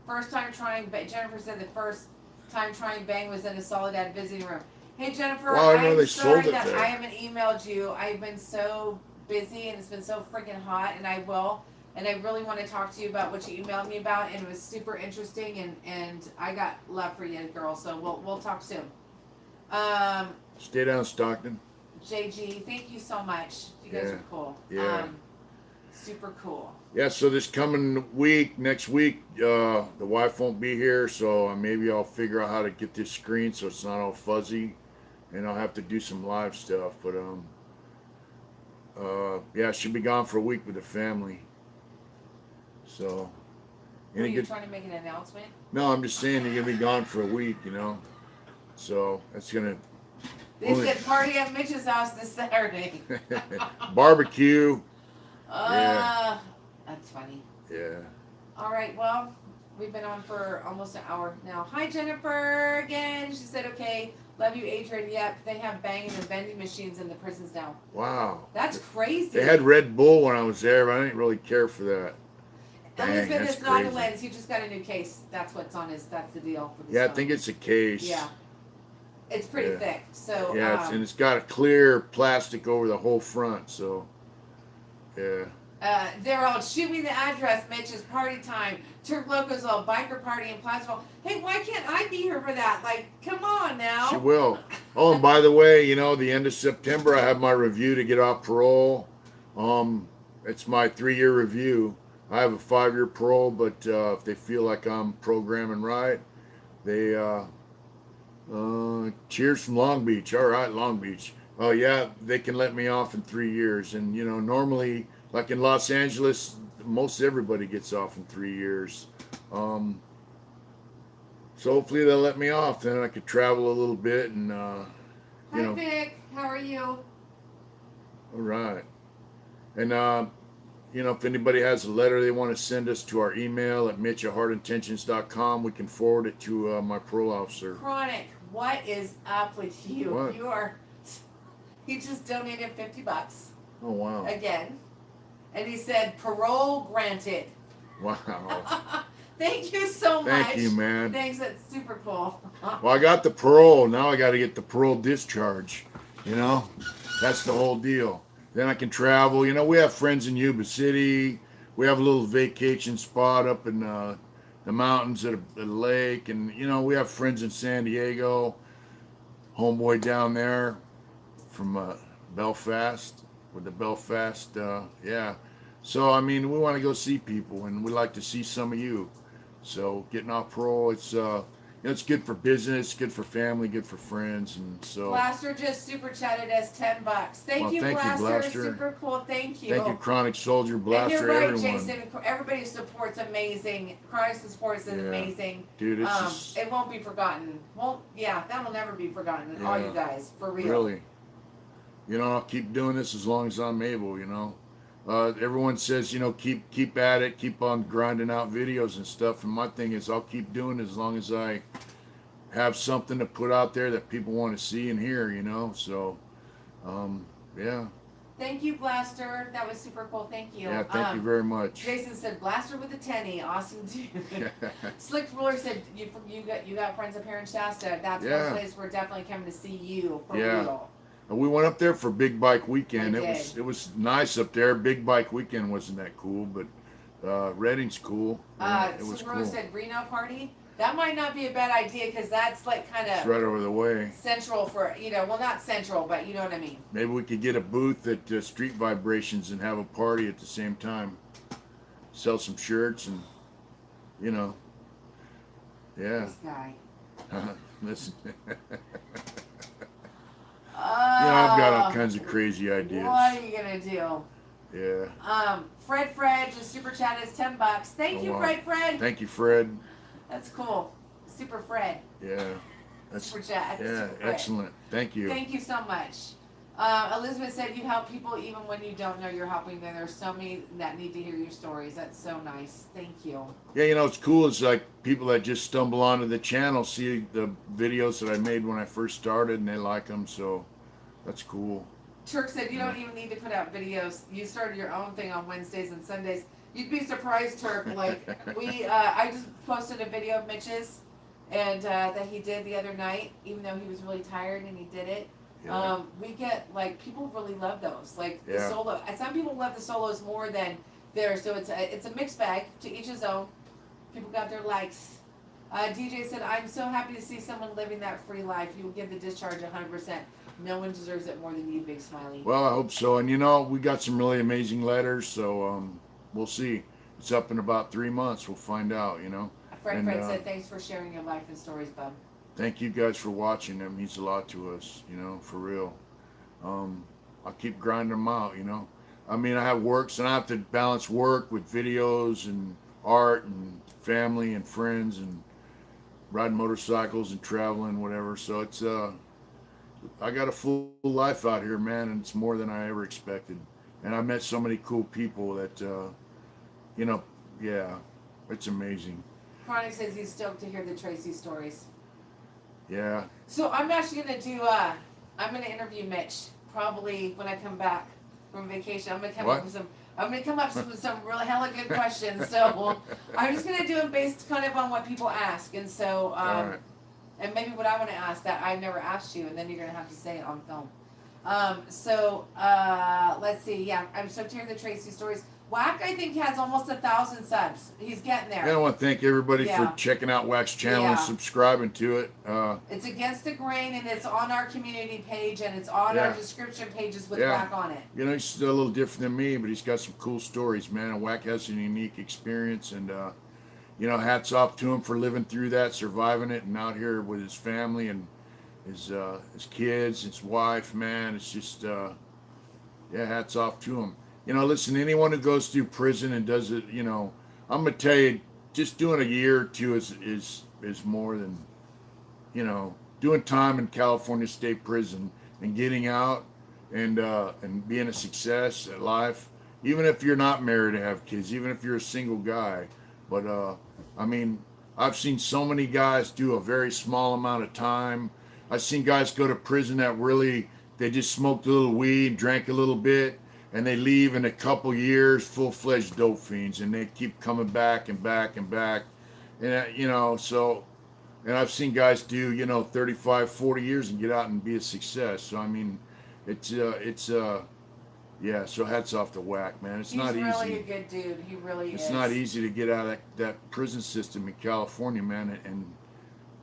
first time trying. Jennifer said the first time trying Bang was in a Soledad visiting room. Hey Jennifer, I'm sorry that I haven't emailed you. I've been so busy and it's been so freaking hot, and I really want to talk to you about what you emailed me about, and it was super interesting, and I got love for you, girl. So we'll talk soon. Stay down, Stockton. JG, thank you so much. You guys are cool. Yeah. Super cool. Yeah, so this coming next week, the wife won't be here, so maybe I'll figure out how to get this screen so it's not all fuzzy, and I'll have to do some live stuff. But yeah, she'll be gone for a week with the family. So. Are you trying to make an announcement? No, I'm just saying they're gonna be gone for a week, So that's gonna. They said party at Mitch's house this Saturday. Barbecue. Yeah. That's funny. Yeah. All right, well, we've been on for almost an hour now. Hi, Jennifer, again. She said, okay, love you, Adrian. Yep, they have banging and vending machines in the prisons now. Wow. That's crazy. They had Red Bull when I was there, but I didn't really care for that. Elizabeth, it's not a lens. He just got a new case. That's what's on his, that's the deal. For I think it's a case. Yeah. It's pretty thick, so. Yeah, and it's got a clear plastic over the whole front, so, yeah. They're all, shoot me the address, Mitch, it's party time. Turk Loco's all biker party in Placerville. Hey, why can't I be here for that? Like, come on now. She will. Oh, and by the way, the end of September, I have my review to get off parole. It's my 3-year review. I have a 5-year parole, but if they feel like I'm programming right, they cheers from Long Beach. All right, Long Beach. Oh yeah, they can let me off in 3 years, and normally, like in Los Angeles, most everybody gets off in 3 years. Um, so hopefully they'll let me off. Then I could travel a little bit, and you Hi know, Vic, how are you? all right. And if anybody has a letter they want to send us to our email at mitch@heartintentions.com, we can forward it to my parole officer. Chronic, what is up with you? What? He just donated $50 Oh wow! again, and he said parole granted. Wow! Thank you so much. Thank you, man. Thanks, that's super cool. Well, I got the parole. Now I got to get the parole discharge. That's the whole deal. Then I can travel. We have friends in Yuba City. We have a little vacation spot up in the mountains at a lake, and we have friends in San Diego. Homeboy down there from Belfast with the Belfast, yeah. So I mean, we want to go see people, and we like to see some of you. So getting off parole, it's good for business, good for family, good for friends, and so. Blaster just super chatted us $10. Thank you, Thank Blaster. you, Blaster. Super cool. Thank you. Thank you, Chronic Soldier, And Blaster, you're right, everyone. Jason. Everybody's support's amazing. Chronic support's amazing. Dude, it's it won't be forgotten. That will never be forgotten. All you guys, for real. Really. I'll keep doing this as long as I'm able. Everyone says, keep at it, keep on grinding out videos and stuff. And my thing is, I'll keep doing it as long as I have something to put out there that people want to see and hear. So, yeah. Thank you, Blaster. That was super cool. Thank you. Yeah, thank you very much. Jason said, Blaster with a tenny. Awesome, dude. Slick Ruler said, you got friends up here in Shasta. That's one place we're definitely coming to see you for real. We went up there for Big Bike Weekend. It was nice up there. Big Bike Weekend wasn't that cool, but Redding's cool. It was cool. Said Reno party. That might not be a bad idea because that's like kind of right over the way. Central for well, not central, but you know what I mean. Maybe we could get a booth at Street Vibrations and have a party at the same time. Sell some shirts and yeah. This guy. Listen. I've got all kinds of crazy ideas. What are you gonna do? Yeah. Fred just super chat is $10. Thank you, Fred. Thank you, Fred. That's cool. Super Fred. Yeah. That's super chat. Yeah, super excellent. Thank you. Thank you so much. Elizabeth said you help people even when you don't know you're helping them. There's so many that need to hear your stories. That's so nice. Thank you. Yeah, it's cool. It's like people that just stumble onto the channel see the videos that I made when I first started and they like them. So that's cool. Turk said you don't even need to put out videos. You started your own thing on Wednesdays and Sundays. You'd be surprised, Turk. Like I just posted a video of Mitch's and that he did the other night, even though he was really tired and he did it. Yeah. We get people really love those, the solo. And some people love the solos more than theirs. So it's a mixed bag. To each his own. People got their likes. DJ said, "I'm so happy to see someone living that free life. You will give the discharge 100%. No one deserves it more than you, Big Smiley." Well, I hope so. And we got some really amazing letters. So we'll see. It's up in about 3 months. We'll find out. Fred said, "Thanks for sharing your life and stories, bub." Thank you guys for watching. That means a lot to us, for real. I'll keep grinding them out, I mean, I have works and I have to balance work with videos and art and family and friends and riding motorcycles and traveling, whatever. So it's, I got a full life out here, man, and it's more than I ever expected. And I met so many cool people that, yeah, it's amazing. Chronic says he's stoked to hear the Tracy stories. Yeah. So I'm actually gonna do. I'm gonna interview Mitch probably when I come back from vacation. I'm gonna come up with some. I'm gonna come up with some really hella good questions. So I'm just gonna do them based kind of on what people ask, and so right. And maybe what I want to ask that I've never asked you, and then you're gonna have to say it on film. Let's see. Yeah, I'm stoked to hear the Tracy stories. Whack, I think, has almost 1,000 subs. He's getting there. I want to thank everybody Yeah. for checking out Whack's channel and Yeah. subscribing to it. It's Against the Grain, and it's on our community page, and it's on our description pages with Whack on it. You know, he's still a little different than me, but he's got some cool stories, man. And Whack has a unique experience, and you know, hats off to him for living through that, surviving it, and out here with his family and his kids, his wife, man. It's just hats off to him. You know, listen, anyone who goes through prison and does it, you know, I'm gonna tell you, just doing a year or two is more than, you know, doing time in California State Prison and getting out and being a success at life. Even if you're not married to have kids, even if you're a single guy, but I mean, I've seen so many guys do a very small amount of time. I've seen guys go to prison that really they just smoked a little weed, drank a little bit, and they leave in a couple years full-fledged dope fiends, and they keep coming back and back and back. And you know, so, and I've seen guys do, you know, 35, 40 years and get out and be a success. So I mean, yeah, so hats off to Whack, man. It's not easy. He's really a good dude. He really is. It's not easy to get out of that prison system in California, man,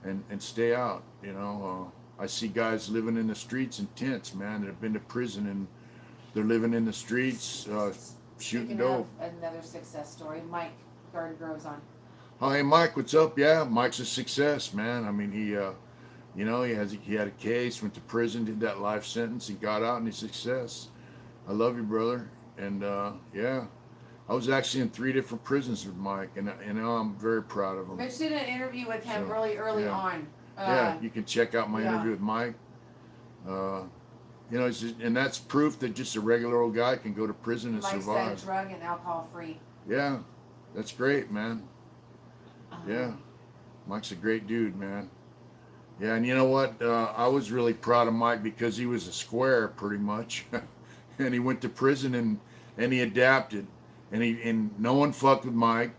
and stay out. You know, I see guys living in the streets in tents, man, that have been to prison and they're living in the streets, shooting dope. Another success story. Mike Garden Grove's on. Oh, hey, Mike, what's up? Yeah, Mike's a success, man. I mean, he, you know, he had a case, went to prison, did that life sentence, and got out, and he's a success. I love you, brother. And yeah, I was actually in 3 different prisons with Mike, and you know, I'm very proud of him. Mitch did an interview with him really early on. Yeah, you can check out my interview with Mike. You know, and that's proof that just a regular old guy can go to prison and survive. Mike's drug and alcohol free. Yeah, that's great, man. Yeah, Mike's a great dude, man. Yeah, and you know what? I was really proud of Mike because he was a square, pretty much. And he went to prison and he adapted, and no one fucked with Mike,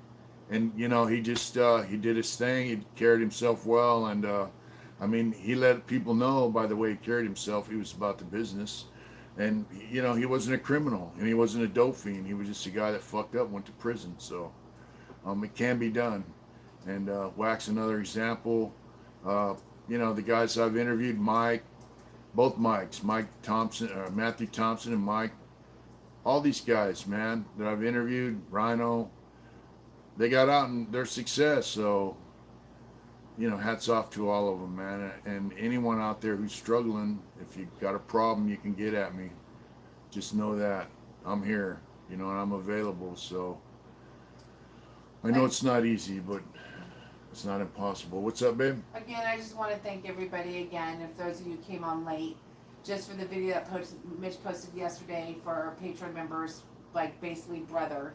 and you know, he just he did his thing. He carried himself well, and I mean, he let people know by the way he carried himself, he was about the business, and you know, he wasn't a criminal and he wasn't a dope fiend. He was just a guy that fucked up, went to prison. So it can be done, and Whack's another example. You know, the guys I've interviewed, Mike. Both Mikes, Matthew Thompson and Mike, all these guys, man, that I've interviewed, Rhino, they got out and they're success. So, you know, hats off to all of them, man. And anyone out there who's struggling, if you got a problem, you can get at me. Just know that I'm here, you know, and I'm available. So I know it's not easy, but it's not impossible. What's up, babe? Again, I just want to thank everybody again. If those of you came on late, just for the video that Mitch posted yesterday for our Patreon members, like basically brother.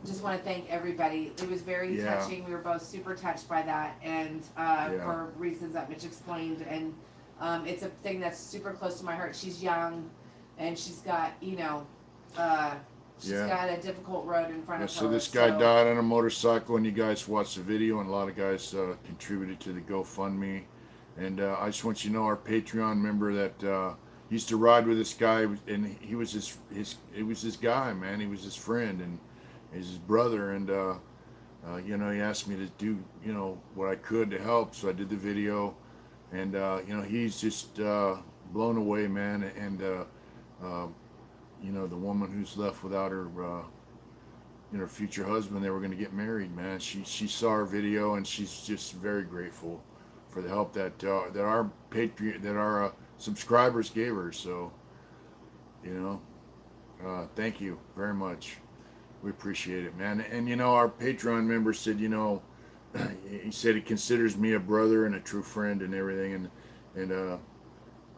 Just want to thank everybody. It was very touching. We were both super touched by that, and for reasons that Mitch explained. And it's a thing that's super close to my heart. She's young, and she's got, you know, she's got a difficult road in front of her. So this guy died on a motorcycle, and you guys watched the video, and a lot of guys contributed to the GoFundMe. And I just want you to know, our Patreon member that used to ride with this guy, and he was his guy, man. He was his friend, and he's his brother. And you know, he asked me to do, you know, what I could to help, so I did the video. And you know, he's just blown away, man. And you know, the woman who's left without her, you know, future husband, they were going to get married, man. She saw our video, and she's just very grateful for the help that our subscribers gave her. So, you know, thank you very much. We appreciate it, man. And you know, our Patreon member said, you know, he said he considers me a brother and a true friend and everything, and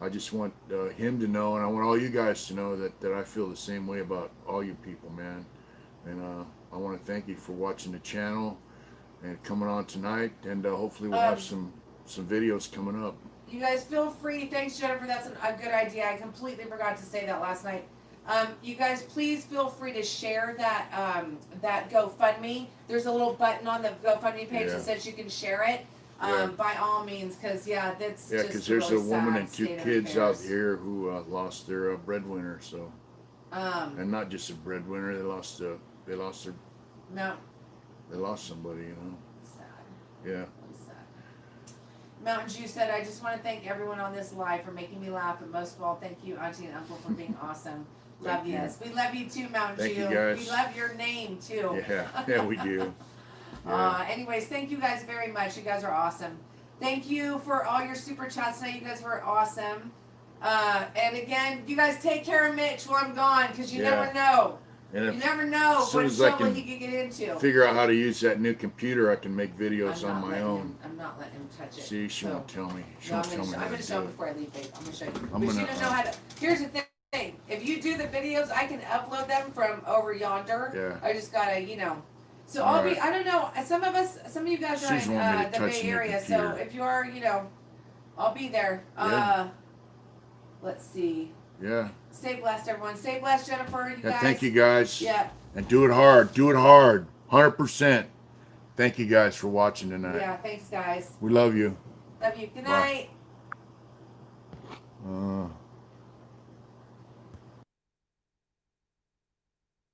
I just want him to know, and I want all you guys to know that I feel the same way about all you people, man. And I want to thank you for watching the channel and coming on tonight, and hopefully we'll have some videos coming up. You guys feel free. Thanks, Jennifer. That's a good idea. I completely forgot to say that last night. You guys, please feel free to share that that GoFundMe. There's a little button on the GoFundMe page that says you can share it. By all means, because that's because there's really a woman sad and 2 kids out here who lost their breadwinner. So And not just a breadwinner. They lost their, No. they lost somebody, you know. Sad. Yeah. Really sad. Mountain Dew said, I just want to thank everyone on this live for making me laugh, and most of all, thank you, Auntie and Uncle, for being awesome. Love Thank you. yous. We love you too, Mountain Thank Dew. you, guys. We love your name too. Yeah, we do. Yeah. Anyways, thank you guys very much. You guys are awesome. Thank you for all your super chats tonight. You guys were awesome. And again, you guys take care of Mitch while I'm gone, because you never know. And You if never know as soon what as I trouble can he could get into. figure out how to use that new computer, I can make videos on my own. I'm not letting him touch it. See, she won't tell me. She No, won't tell me I'm how gonna to show do him it. before I leave, babe. I'm gonna show you. I'm But gonna, you don't know how to. Here's the thing. If you do the videos, I can upload them from over yonder. Yeah. I just gotta, you know. So All I'll be. right. I don't know. Some of you guys are She's in wanting me to the touch Bay the new Area. So computer. if you are, you know, I'll be there. Yeah. Let's see. Yeah. Stay blessed, everyone. Stay blessed, Jennifer. You guys. Thank you, guys. Yeah. And do it hard. Do it hard. 100%. Thank you guys for watching tonight. Yeah. Thanks, guys. We love you. Love you. Good Bye. night.